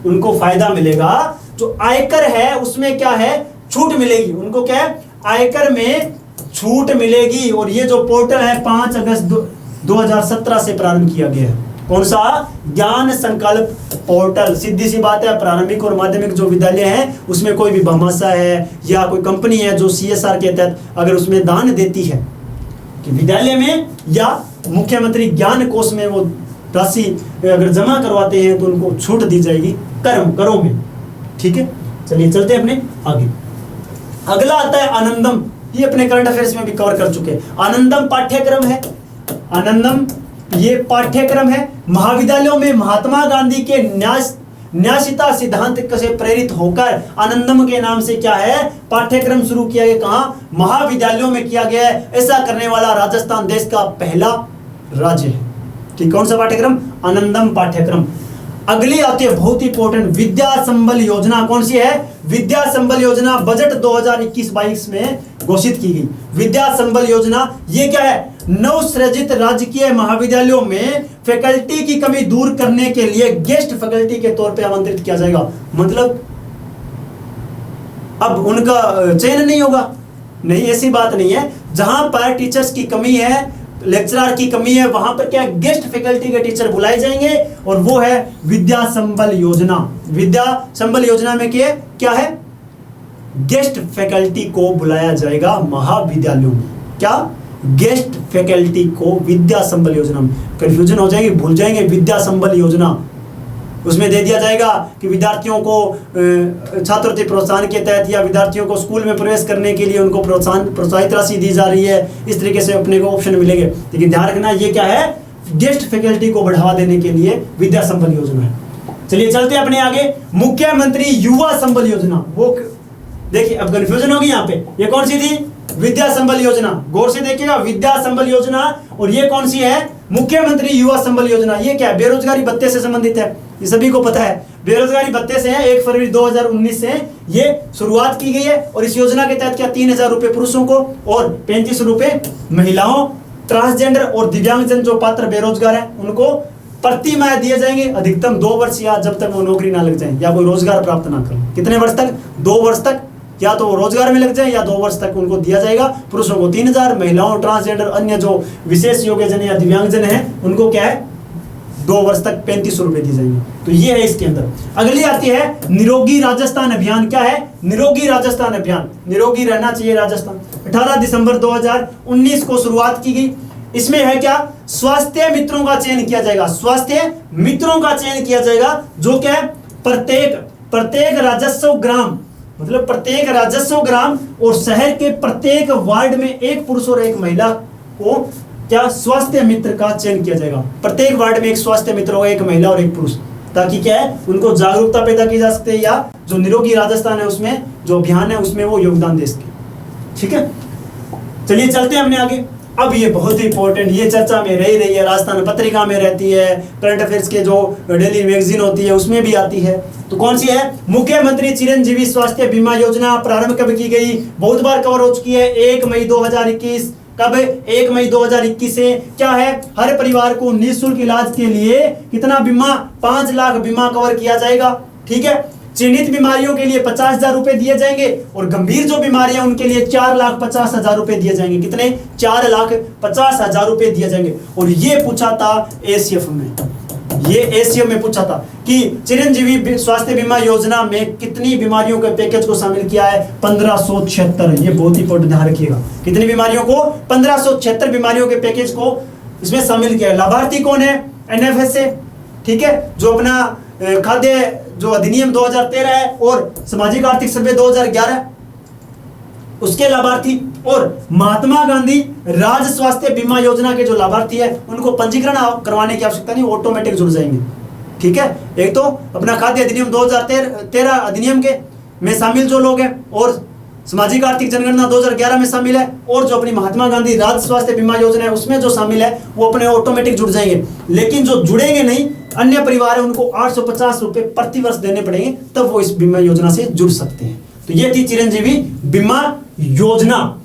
उनको फायदा मिलेगा जो आयकर है उसमें क्या है? छूट मिलेगी। उनको क्या है? आयकर में छूट मिलेगी। और ये जो पोर्टल है 5 अगस्त 2017 से प्रारंभ किया गया है। कौन सा? ज्ञान संकल्प पोर्टल। सीधी सी बात है, प्रारंभिक और माध्यमिक जो विद्यालय हैं उसमें कोई भी भामाशाह है या कोई कंपनी है जो CSR के तहत अगर उसमें दान देती है कि विद्यालय में या मुख्यमंत्री ज्ञान कोष में वो राशि अगर जमा करवाते हैं तो उनको छूट दी जाएगी करों में। ठीक है, चलिए चलते हैं अपने आगे। अगला आता है आनंदम। ये अपने करंट अफेयर्स में भी कवर कर चुके हैं। आनंदम पाठ्यक्रम है। आनंदम ये पाठ्यक्रम है। महाविद्यालयों में महात्मा गांधी के न्यासिता सिद्धांत से प्रेरित होकर आनंदम के नाम से क्या है? पाठ्यक्रम शुरू किया गया। कहां? महाविद्यालयों में किया गया है। ऐसा करने वाला राजस्थान देश का पहला राज्य है। ठीक, कौन सा पाठ्यक्रम? आनंदम पाठ्यक्रम। अगली आती है बहुत इंपॉर्टेंट, विद्या संबल योजना। कौन सी है? विद्या संबल योजना बजट 2021-22 में घोषित की गई। विद्या संबल योजना ये क्या है? नवसृजित राजकीय महाविद्यालयों में फैकल्टी की कमी दूर करने के लिए गेस्ट फैकल्टी के तौर पे आमंत्रित किया जाएगा। मतलब अब उनका चयन नहीं होगा? नहीं, ऐसी बात नहीं है। जहां पर टीचर्स की कमी है, लेक्चरर की कमी है, वहां पर क्या? गेस्ट फैकल्टी के टीचर बुलाए जाएंगे और वो है विद्या संबल योजना। विद्या संबल योजना में क्या है? गेस्ट फैकल्टी को बुलाया जाएगा महाविद्यालयों में। क्या? गेस्ट फैकल्टी को विद्या संबल योजना में। कंफ्यूजन हो जाएगी, भूल जाएंगे विद्या संबल योजना। उसमें दे दिया जाएगा कि विद्यार्थियों को छात्रवृत्ति प्रोत्साहन के तहत या विद्यार्थियों को स्कूल में प्रवेश करने के लिए उनको प्रोत्साहित राशि दी जा रही है। इस तरीके से अपने को ऑप्शन मिलेंगे। लेकिन ध्यान रखना ये क्या है? गेस्ट फैकल्टी को बढ़ावा देने के लिए विद्या संबल योजना है। चलिए चलते हैं अपने आगे। मुख्यमंत्री युवा संबल योजना। वो देखिए, अब कंफ्यूजन होगी यहाँ पे। ये कौन सी थी? विद्या संबल योजना। गौर से देखिएगा, विद्या संबल योजना। और ये कौन सी है? मुख्यमंत्री युवा संबल योजना। ये क्या है? बेरोजगारी भत्ते से संबंधित है। ये सभी को पता है, बेरोजगारी भत्ते से है। 1 फरवरी 2019 से ये शुरुआत की गई है। और इस योजना के तहत क्या 3000 रुपए पुरुषों को और 3500 रुपए महिलाओं, ट्रांसजेंडर और दिव्यांगजन जो पात्र बेरोजगार है उनको प्रति माह दिए जाएंगे। अधिकतम 2 वर्ष या जब तक वो नौकरी ना लग जाए या कोई रोजगार प्राप्त ना करें। कितने वर्ष तक? 2 वर्ष तक या तो रोजगार में लग जाए या 2 वर्ष तक उनको दिया जाएगा। पुरुषों को 3000, महिलाओं, ट्रांसजेंडर, अन्य जो विशेष योग्यजन या दिव्यांगजन है उनको क्या है? 2 वर्ष तक 3500 रुपए दिए जाएंगे। तो ये है इसके अंदर। अगली आती है निरोगी राजस्थान अभियान। क्या है? निरोगी राजस्थान अभियान। निरोगी रहना चाहिए राजस्थान। 18 दिसंबर 2019 को शुरुआत की गई। इसमें है क्या? स्वास्थ्य मित्रों का चयन किया जाएगा। स्वास्थ्य मित्रों का चयन किया जाएगा जो क्या है? प्रत्येक राजस्व ग्राम, मतलब प्रत्येक राजस्व ग्राम और शहर के प्रत्येक वार्ड में एक पुरुष और एक महिला को क्या? स्वास्थ्य मित्र का चयन किया जाएगा। प्रत्येक वार्ड में एक स्वास्थ्य मित्र होगा, एक महिला और एक पुरुष, ताकि क्या है? उनको जागरूकता पैदा की जा सकती है या जो निरोगी राजस्थान है उसमें जो अभियान है उसमें वो योगदान दे सके। ठीक है, चलिए चलते हैं अपने आगे। अब ये बहुत ही इंपॉर्टेंट, ये चर्चा में रही है, राजस्थान पत्रिका में रहती है, करंट अफेयर्स के जो डेली मैगजीन होती है उसमें भी आती है। तो कौन सी है? मुख्यमंत्री चिरंजीवी स्वास्थ्य बीमा योजना प्रारंभ कब की गई? बहुत बार कवर हो चुकी है। 1 मई 2021। कब? 1 मई 2021 से क्या है? हर परिवार को निःशुल्क इलाज के लिए कितना बीमा? 5 लाख बीमा कवर किया जाएगा। ठीक है, चिन्हित बीमारियों के लिए 50,000 रुपए दिए जाएंगे और गंभीर जो बीमारियां उनके लिए 4,50,000 रुपए दिए जाएंगे। कितने? 4,50,000 रुपए दिए जाएंगे। और ये पूछा था एसीएफ में, ये एसीएफ में पूछा था कि चिरंजीवी स्वास्थ्य बीमा योजना में कितनी बीमारियों के पैकेज को शामिल किया है? 1576। ये बहुत ही इंपॉर्टेंट, ध्यान रखिएगा। कितनी बीमारियों को? 1576 बीमारियों के पैकेज को इसमें शामिल किया है। लाभार्थी कौन है? NFS से, ठीक है, जो अपना खाद्य जो अधिनियम 2013 है और सामाजिक आर्थिक सर्वे 2011 उसके लाभार्थी, और महात्मा गांधी राज्य स्वास्थ्य बीमा योजना के जो लाभार्थी है उनको पंजीकरण करवाने की आवश्यकता नहीं, ऑटोमेटिक जुड़ जाएंगे, ठीक है। एक तो अपना खाद्य अधिनियम 2013 अधिनियम के में शामिल जो लोग हैं, और सामाजिक आर्थिक जनगणना 2011 में शामिल है, और जो अपनी महात्मा गांधी राज्य स्वास्थ्य बीमा योजना है उसमें जो शामिल है वो अपने ऑटोमेटिक जुड़ जाएंगे। लेकिन जो जुड़ेंगे नहीं, अन्य परिवार है, उनको 850 रुपए प्रति वर्ष देने पड़ेंगे, तब वो इस बीमा योजना से जुड़ सकते हैं। तो ये थी चिरंजीवी बीमा योजना।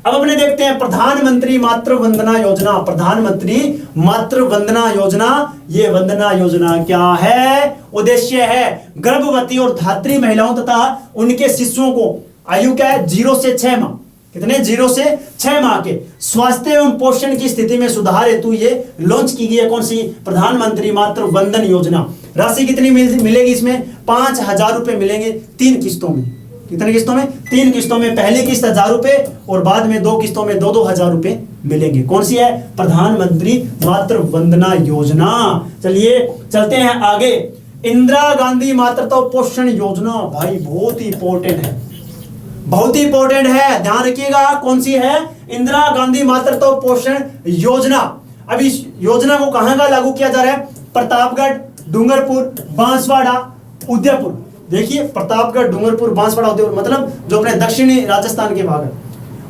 अब अपने देखते हैं प्रधानमंत्री मातृ वंदना योजना। प्रधानमंत्री मातृ वंदना योजना, ये वंदना योजना क्या है? उद्देश्य है गर्भवती और धात्री महिलाओं तथा उनके शिशुओं को आयु क्या है 0 से 6 माह, कितने 0 से 6 माह के स्वास्थ्य एवं पोषण की स्थिति में सुधार हेतु ये लॉन्च की गई है। कौन सी? प्रधानमंत्री मातृ वंदन योजना। राशि कितनी मिलेगी इसमें? 5,000 रुपए मिलेंगे 3 किस्तों में। कितने किस्तों में? 3 किस्तों में। पहली किस्त 1,000 रुपए और बाद में 2 किस्तों में 2-2 हजार रुपए मिलेंगे। कौन सी है? प्रधानमंत्री मातृ वंदना योजना। चलिए चलते हैं आगे। इंदिरा गांधी मातृत्व पोषण योजना, भाई बहुत ही इंपॉर्टेंट है, बहुत ही इंपॉर्टेंट है, ध्यान रखिएगा। कौन सी है? इंदिरा गांधी मातृत्व पोषण योजना। अब इस योजना को कहां का लागू किया जा रहा है? प्रतापगढ़, डूंगरपुर, बांसवाड़ा, उदयपुर। देखिए प्रतापगढ़, डूंगरपुर, बांसवाड़ा, उदयपुर, मतलब जो अपने दक्षिणी राजस्थान के भाग है।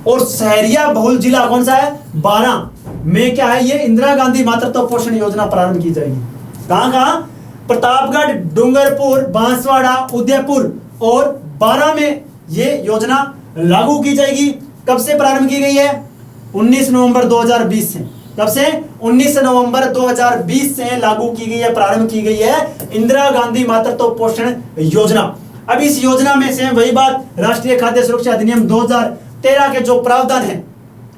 और शहरिया बहुल जिला कौन सा है? 12 में क्या है? ये इंदिरा गांधी मातृत्व पोषण योजना प्रारंभ की जाएगी। कहां कहां? प्रतापगढ़, डूंगरपुर, बांसवाड़ा, उदयपुर और 12 में ये योजना लागू की जाएगी। कब से प्रारंभ की गई है? 19 नवंबर 2020 से। कब से? 19 नवंबर 2020 से लागू की गई है, प्रारंभ की गई है इंदिरा गांधी मातृत्व पोषण योजना। अब इस योजना में से वही बात, राष्ट्रीय खाद्य सुरक्षा अधिनियम 2013 के जो प्रावधान है,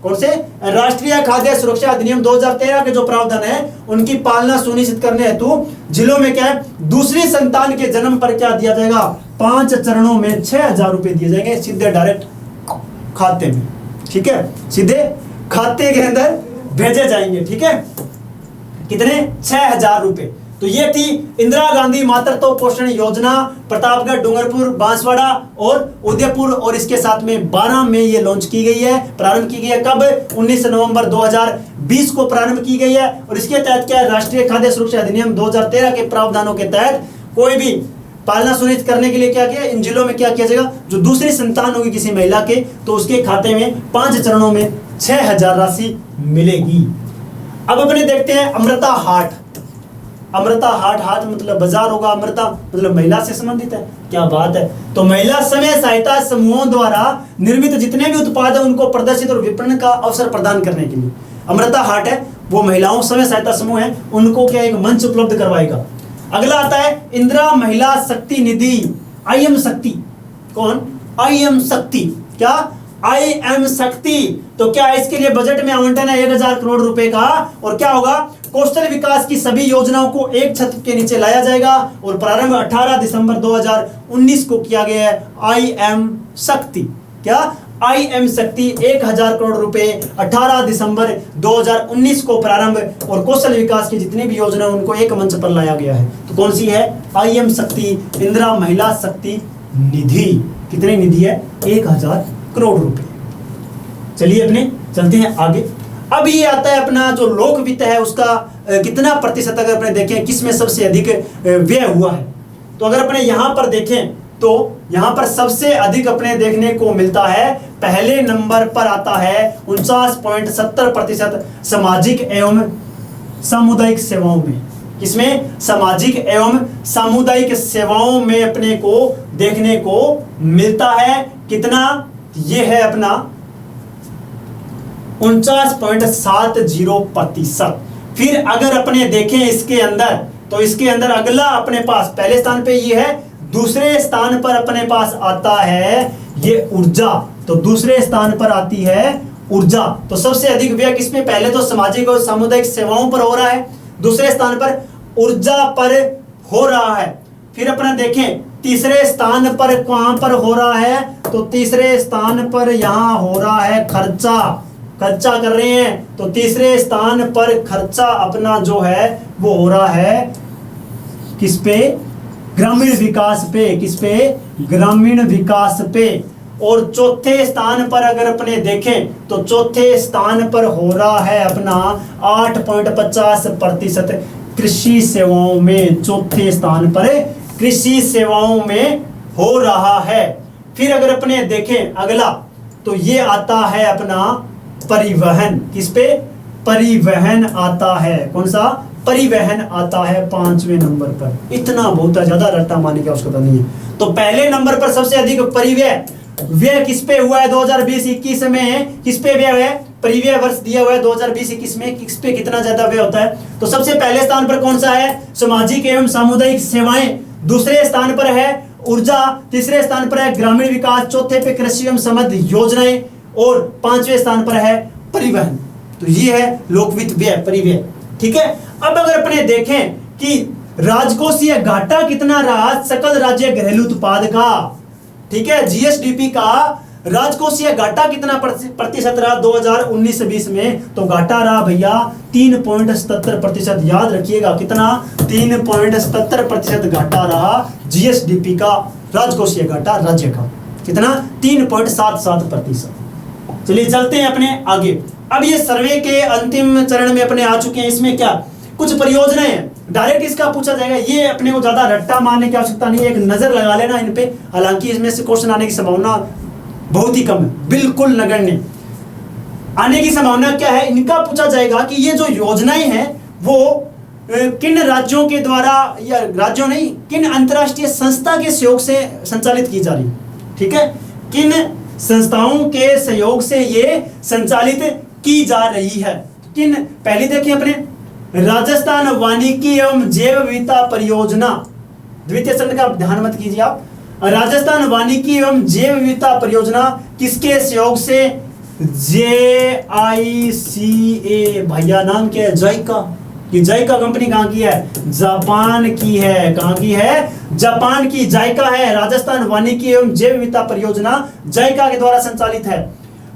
कौन से? राष्ट्रीय खाद्य सुरक्षा अधिनियम 2013 के जो प्रावधान है उनकी पालना सुनिश्चित करने हेतु जिलों में क्या है? दूसरी संतान के जन्म पर क्या दिया जाएगा? 5 चरणों में 6,000 रुपए दिए जाएंगे, सीधे डायरेक्ट खाते में, ठीक है, सीधे खाते के अंदर भेजे जाएंगे, ठीक है। कितने? 6,000 रुपए। तो ये थी इंदिरा गांधी मातृत्व पोषण योजना। प्रतापगढ़, डूंगरपुर, बांसवाड़ा और उदयपुर और इसके साथ में 12 में ये लॉन्च की गई है, प्रारंभ की गई है। कब? 19 नवंबर 2020 को प्रारंभ की गई है। और इसके तहत क्या है? राष्ट्रीय खाद्य सुरक्षा अधिनियम 2013 के प्रावधानों के तहत कोई भी पालना सुनिश्चित करने के लिए क्या किया? इन जिलों में क्या किया जाएगा? जो दूसरी संतान होगी किसी महिला के, तो उसके खाते में 5 चरणों में 6,000 राशि मिलेगी। अब अपने देखते हैं अमृता हाट। अमृता हाट, हाट मतलब बाजार होगा, अमृता मतलब महिला से संबंधित है। क्या बात है। तो महिला स्वयं सहायता समूहों द्वारा निर्मित जितने भी उत्पाद है उनको प्रदर्शित और विपणन का अवसर प्रदान करने के लिए अमृता हाट है, वो महिलाओं स्वयं सहायता समूह है, उनको क्या एक मंच उपलब्ध करवाएगा। अगला आता है इंदिरा महिला शक्ति निधि, IM शक्ति। कौन? IM शक्ति। क्या? IM शक्ति। तो क्या इसके लिए बजट में आवंटन है 1,000 करोड़ रुपए का। और क्या होगा? कौशल विकास की सभी योजनाओं को एक छत के नीचे लाया जाएगा और प्रारंभ 18 दिसंबर 2019 को किया गया है। IM शक्ति। क्या? IM शक्ति 1,000 करोड़ रुपए 18 दिसंबर 2019 को प्रारंभ, और कौशल विकास की जितनी भी योजना उनको एक मंच पर लाया गया है। तो कौन सी है? IM शक्ति, इंदिरा महिला शक्ति निधि। कितनी निधि है? 1,000 करोड़ रुपए। चलिए अपने चलते हैं आगे। अब ये आता है अपना जो लोक वित्त है उसका कितना प्रतिशत अगर अपने देखें किसमें सबसे अधिक व्यय हुआ है। तो अगर अपने यहां पर देखें तो यहां पर सबसे अधिक अपने देखने को मिलता है, पहले नंबर पर आता है 49.70% सामाजिक एवं सामुदायिक सेवाओं में। किसमें? सामाजिक एवं सामुदायिक सेवाओं में अपने को देखने को मिलता है। कितना? ये है अपना 49.70%। फिर अगर अपने देखें इसके अंदर, तो इसके अंदर अगला अपने पास पहले स्थान पे ये है, दूसरे स्थान पर अपने पास आता है ये ऊर्जा। तो दूसरे स्थान पर आती है ऊर्जा। तो सबसे अधिक व्यय किसमें? पहले तो सामाजिक और सामुदायिक सेवाओं पर हो रहा है, दूसरे स्थान पर ऊर्जा पर हो रहा है। फिर अपना देखें तीसरे स्थान पर कहां पर हो रहा है? तो तीसरे स्थान पर यहां हो रहा है खर्चा। खर्चा कर रहे हैं, तो तीसरे स्थान पर खर्चा अपना जो है वो हो रहा है किस पे? ग्रामीण विकास पे। किस पे? ग्रामीण विकास पे। और चौथे स्थान पर अगर अपने देखें तो चौथे स्थान पर हो रहा है अपना 8.50% कृषि सेवाओं में। चौथे स्थान पर कृषि सेवाओं में हो रहा है। फिर अगर अपने देखें अगला, तो ये आता है अपना परिवहन। किस पे? परिवहन आता है। कौन सा? परिवहन आता है 5वें नंबर पर। इतना बहुत ज्यादा रट्टा मारने की आवश्यकता नहीं है। तो पहले नंबर पर सबसे अधिक परिव्यय व्यय किस पे हुआ है 2020-21 में? किस पे व्यय है? परिव्यय वर्ष दिया हुआ है 2020-21 में, किस पे कितना ज्यादा व्यय होता है? तो सबसे पहले स्थान पर कौन सा है? सामाजिक एवं सामुदायिक सेवाएं। दूसरे स्थान पर है ऊर्जा। तीसरे स्थान पर है ग्रामीण विकास। चौथे पे कृषि एवं संबद्ध योजनाएं। और 5वें स्थान पर है परिवहन। तो ये है लोकवित्त व्यय, परिव्यय। ठीक है। अब अगर अपने देखें कि राजकोषीय घाटा कितना रहा सकल राज्य घरेलू उत्पाद का, ठीक है, जीएसडीपी का राजकोषीय घाटा कितना प्रतिशत रहा 2019-20 में? तो घाटा रहा भैया 3.77%। याद रखिएगा कितना? 3.77% घाटा रहा जीएसडीपी का राजकोषीय घाटा राज्य का। कितना? 3.77%। चलिए चलते हैं अपने आगे। अब ये सर्वे के अंतिम चरण में अपने आ चुके हैं। इसमें क्या कुछ परियोजनाएं हैं, डायरेक्ट इसका पूछा जाएगा। ये अपने को ज्यादा रट्टा मारने की आवश्यकता नहीं है, एक नजर लगा लेना इन पे। हालांकि इसमें से क्वेश्चन आने की संभावना बहुत ही कम है, बिल्कुल नगण्य। आने की संभावना क्या है? इनका पूछा जाएगा कि ये जो योजनाएं हैं वो किन राज्यों के द्वारा, या राज्यों नहीं, किन अंतरराष्ट्रीय संस्था के सहयोग से संचालित की जा रही है। ठीक है, किन संस्थाओं के सहयोग से ये संचालित की जा रही है। किन? पहले देखिए अपने राजस्थान वानिकी एवं जैव विविधता परियोजना, द्वितीय चरण का ध्यान मत कीजिए आप। राजस्थान वानिकी एवं जैव विविधता परियोजना किसके सहयोग से? JICA। भैया नाम क्या है? जाइका। ये जाइका कंपनी कहाँ की है? जापान की है। कहाँ की है? जापान की जाइका है। राजस्थान वानिकी एवं जैव विविधता परियोजना जाइका के द्वारा संचालित है।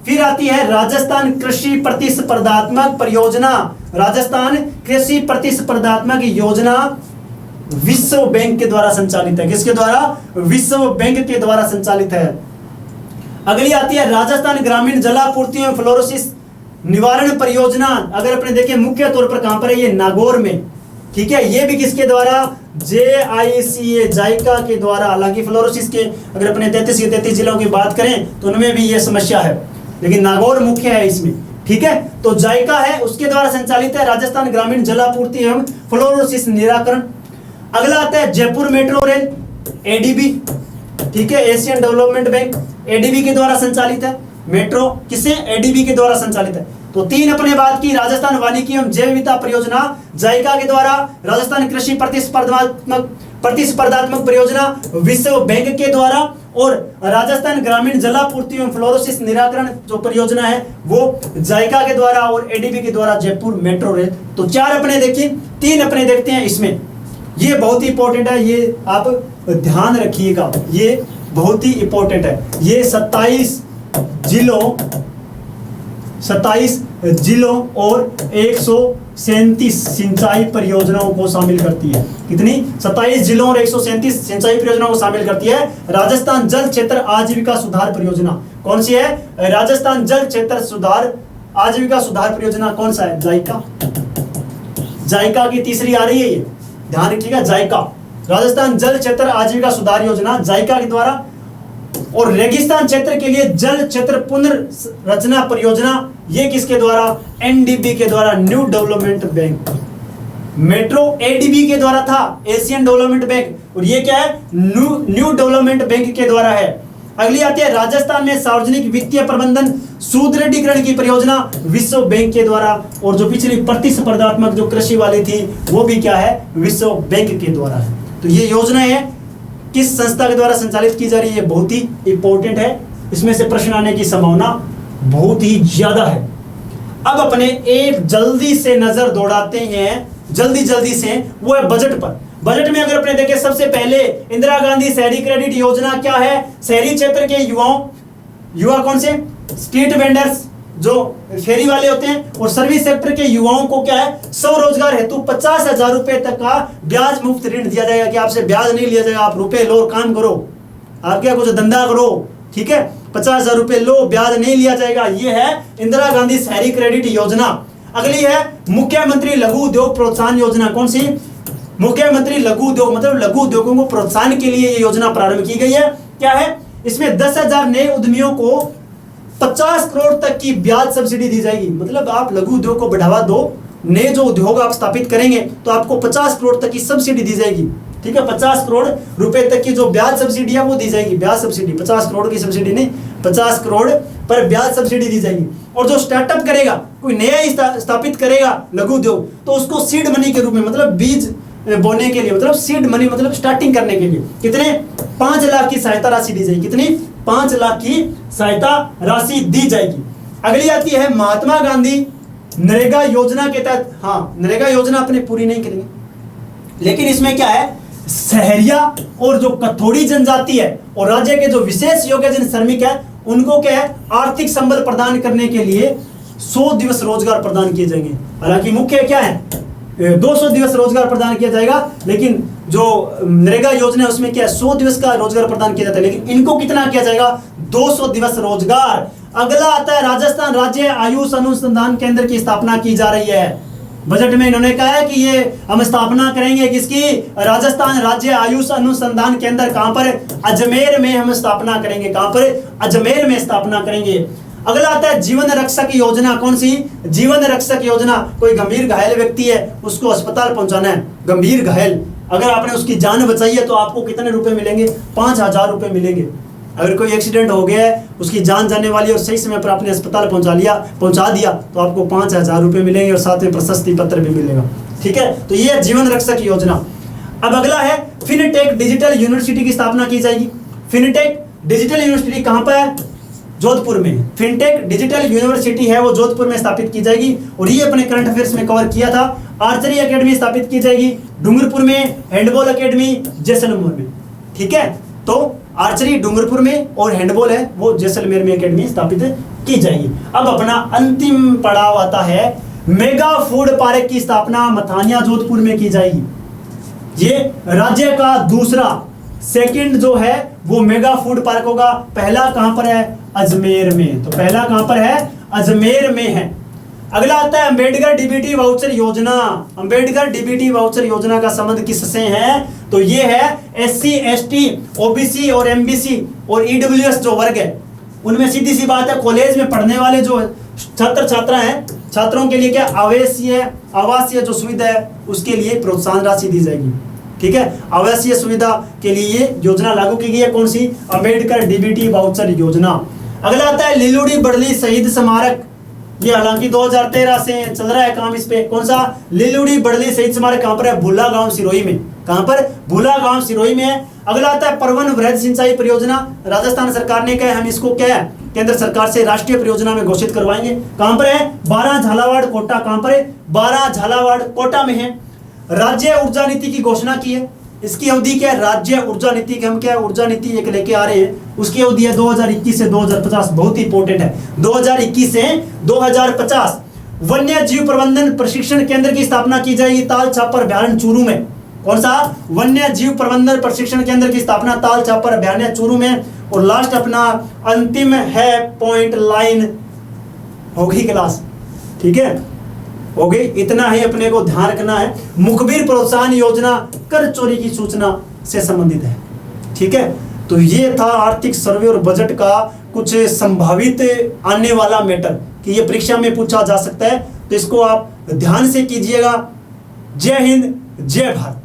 फिर आती है राजस्थान कृषि प्रतिस्पर्धात्मक परियोजना। राजस्थान कृषि प्रतिस्पर्धात्मक योजना विश्व बैंक के द्वारा संचालित है। किसके द्वारा? विश्व बैंक के द्वारा संचालित है। अगली आती है राजस्थान ग्रामीण जलापूर्ति एवं फ्लोरोसिस निवारण परियोजना। अगर अपने देखें मुख्य तौर पर कहां पर है? ये नागौर में। ठीक है, ये भी किसके द्वारा? JICA जाइका के द्वारा। हालांकि फ्लोरोसिस के अगर अपने 33 के 33 जिलों की बात करें तो उनमें भी ये समस्या है, लेकिन नागौर मुख्य है इसमें। ठीक है, तो जाइका है, उसके द्वारा संचालित है राजस्थान ग्रामीण जलापूर्ति एवं फ्लोरोसिस निराकरण। अगला आता है जयपुर मेट्रो रेल, ADB। ठीक है, एशियन डेवलपमेंट बैंक, ADB के द्वारा संचालित है। मेट्रो किसे? ADB के द्वारा संचालित है। तो 3 अपने बात की, राजस्थान वानिकी एवं जैव विविधता परियोजना जाइका के द्वारा, राजस्थान कृषि प्रतिस्पर्धात्मक परियोजना विश्व बैंक के द्वारा, और राजस्थान ग्रामीण जलापूर्ति एवं फ्लोरोसिस निराकरण जो परियोजना है वो जाइका के द्वारा और ADB के द्वारा जयपुर मेट्रो रेल। तो 4 अपने देखिए, 3 अपने देखते हैं इसमें। ये बहुत ही इंपॉर्टेंट है, ये आप ध्यान रखिएगा, ये बहुत ही इंपॉर्टेंट है। ये 27 जिलों और 137 सिंचाई परियोजनाओं को शामिल करती है। कितनी? 27 जिलों और 137 सिंचाई परियोजनाओं को शामिल करती है। राजस्थान जल क्षेत्र आजीविका सुधार परियोजना कौन सी है? राजस्थान जल क्षेत्र सुधार आजीविका सुधार परियोजना कौन सा है? जाइका। जाइका की तीसरी आ रही है, ये ध्यान रखिएगा, जाइका। राजस्थान जल क्षेत्र आजीविका सुधार योजना जाइका के द्वारा। और रेगिस्तान क्षेत्र के लिए जल क्षेत्र पुनर्रचना परियोजना, ये किसके द्वारा? NDB के द्वारा, new development bank. Metro ADB के द्वारा था, एशियन डेवलपमेंट बैंक, और ये क्या है? न्यू डेवलपमेंट बैंक के द्वारा है। अगली आती है राजस्थान में सार्वजनिक वित्तीय प्रबंधन सुदृढ़ीकरण की परियोजना विश्व बैंक के द्वारा। और जो पिछली प्रतिस्पर्धात्मक जो कृषि वाली थी वो भी क्या है? विश्व बैंक के द्वारा है। तो ये योजनाएं है किस संस्था के द्वारा संचालित की जा रही है? बहुत ही इंपॉर्टेंट है, इसमें से प्रश्न आने की संभावना बहुत ही ज्यादा है। अब अपने एक जल्दी से नजर दौड़ाते हैं, जल्दी से, वो है बजट पर। बजट में अगर अपने देखें सबसे पहले इंदिरा गांधी शहरी क्रेडिट योजना क्या है? शहरी क्षेत्र के युवा कौन से? स्ट्रीट वेंडर्स, जो फेरी वाले होते हैं, और सर्विस सेक्टर के युवाओं को क्या है, स्वरोजगार हेतु 50,000 रुपए तक का ब्याज मुक्त ऋण दिया जाएगा कि आपसे ब्याज नहीं लिया जाएगा, आप रुपए लो और काम करो, आप क्या कुछ धंधा करो, ठीक है, 50,000 रुपए लो, ब्याज नहीं लिया जाएगा। ये है इंदिरा गांधी शहरी क्रेडिट योजना। अगली है मुख्यमंत्री लघु उद्योग प्रोत्साहन योजना। कौन सी? मुख्यमंत्री लघु उद्योग, मतलब लघु उद्योगों को प्रोत्साहन के लिए ये योजना प्रारंभ की गई है। क्या है इसमें? 10,000 नए उद्यमियों को 50 करोड़ तक की ब्याज सब्सिडी दी जाएगी। मतलब आप लघु उद्योग को बढ़ावा दो, नए जो उद्योग आप स्थापित करेंगे तो आपको 50 करोड़ तक की सब्सिडी दी जाएगी, ठीक है, 50 करोड़ रुपए तक की जो ब्याज सब्सिडी है वो दी जाएगी। ब्याज सब्सिडी 50 करोड़ की सब्सिडी नहीं, 50 करोड़ पर ब्याज सब्सिडी दी जाएगी। और जो स्टार्टअप करेगा, कोई नया ही स्थापित करेगा लघु उद्योग, तो उसको सीड मनी के रूप में, मतलब बीज बोने के लिए, मतलब सीड मनी मतलब स्टार्टिंग करने के लिए कितने 5 लाख की सहायता राशि दी जाएगी। कितनी? 5 लाख की सहायता राशि दी जाएगी। अगली आती है महात्मा गांधी नरेगा योजना के तहत। हाँ, नरेगा योजना अपने पूरी नहीं करेंगे, लेकिन इसमें क्या है, शहरिया और जो कथोड़ी जनजाति है और राज्य के जो विशेष योग्य श्रमिक है उनको क्या है, आर्थिक संबल प्रदान करने के लिए 100 दिवस रोजगार प्रदान किए जाएंगे। हालांकि मुख्य क्या है, 200 दिवस रोजगार प्रदान किया जाएगा, लेकिन जो नरेगा योजना है उसमें क्या है, 100 दिवस का रोजगार प्रदान किया जाता है, लेकिन इनको कितना किया जाएगा, 200 दिवस रोजगार। अगला आता है राजस्थान राज्य आयुष अनुसंधान केंद्र की स्थापना की जा रही है। बजट में इन्होंने कहा है कि ये हम स्थापना करेंगे किसकी, राजस्थान राज्य आयुष अनुसंधान केंद्र। कहां पर? अजमेर में हम स्थापना करेंगे। कहां पर? अजमेर में स्थापना करेंगे। अगला आता है जीवन रक्षक योजना। कौन सी? जीवन रक्षक योजना। कोई गंभीर घायल व्यक्ति है, उसको अस्पताल पहुंचाना है, गंभीर घायल, अगर आपने उसकी जान बचाई है तो आपको कितने रुपए मिलेंगे? 5,000 रुपए मिलेंगे। अगर कोई एक्सीडेंट हो गया है, उसकी जान जाने वाली और सही समय पर आपने अस्पताल पहुंचा दिया तो आपको 5,000 रुपए मिलेंगे और साथ में प्रशस्ति पत्र भी मिलेगा, ठीक है। तो ये जीवन रक्षक योजना। अब अगला है फिनटेक डिजिटल यूनिवर्सिटी की स्थापना की जाएगी। फिनटेक डिजिटल यूनिवर्सिटी कहां पर है? जोधपुर में। फिनटेक डिजिटल यूनिवर्सिटी है वो जोधपुर में स्थापित की जाएगी, और ये अपने करंट अफेयर्स में कवर किया था। आर्चरी एकेडमी स्थापित की जाएगी डूंगरपुर में, हैंडबॉल एकेडमी जैसलमेर में, ठीक है। तो आर्चरी डूंगरपुर में और हैंडबॉल है वो जैसलमेर में एकेडमी स्थापित की जाएगी। अब अपना अंतिम पड़ाव आता है मेगा फूड पार्क की स्थापना मथानिया जोधपुर में की जाएगी। ये राज्य का दूसरा सेकंड जो है वो मेगा फूड पार्क होगा। पहला कहां पर है? अजमेर में। तो पहला कहां पर है? अजमेर में है। अगला आता है अंबेडकर डीबीटी वाउचर योजना। अंबेडकर डीबीटी वाउचर योजना का संबंध किससे है? तो ये है SC ST OBC और MBC और EWS जो वर्ग है उनमें सीधी सी बात है, कॉलेज में पढ़ने वाले जो छात्र छात्रा हैं, छात्रों के लिए क्या आवासीय जो सुविधा है उसके लिए प्रोत्साहन राशि दी जाएगी, ठीक है। आवासीय सुविधा के लिए ये योजना लागू की गई है। कौन सी? अंबेडकर डीबीटी वाउचर योजना। अगला आता है लिलुड़ी बड़ली शहीद स्मारक। ये हालांकि 2013 से चल रहा है काम इस पे। कौन सा? लिलुड़ी बड़ली शहीद स्मारक कहां पर है? भूला गांव सिरोही में। कहां पर? भूला गांव सिरोही में है। अगला आता है परवन वृहद सिंचाई परियोजना। राजस्थान सरकार ने कहा हम इसको क्या है, केंद्र सरकार से राष्ट्रीय परियोजना में घोषित करवाएंगे। कहां पर है? 12 झालावाड़ कोटा। कहां पर है? 12 झालावाड़ कोटा में है। राज्य ऊर्जा नीति की घोषणा की है। इसकी अवधि क्या है? राज्य ऊर्जा नीति की हम क्या ऊर्जा नीति एक लेके आ रहे हैं, उसकी अवधि है 2021 से 2050। बहुत ही इंपॉर्टेंट है, 2021 से 2050। वन्य जीव प्रबंधन प्रशिक्षण केंद्र की स्थापना की जाएगी ताल छापर अभ्यारण्य चूरू में। कौन सा? वन्य जीव प्रबंधन प्रशिक्षण केंद्र की स्थापना ताल छापर अभ्यारण्य चूरू में। और लास्ट अपना अंतिम है पॉइंट लाइन होगी क्लास, ठीक है, हो गई। इतना ही अपने को ध्यान रखना है। मुखबिर प्रोत्साहन योजना कर चोरी की सूचना से संबंधित है, ठीक है। तो ये था आर्थिक सर्वे और बजट का कुछ संभावित आने वाला मैटर कि ये परीक्षा में पूछा जा सकता है, तो इसको आप ध्यान से कीजिएगा। जय हिंद, जय भारत।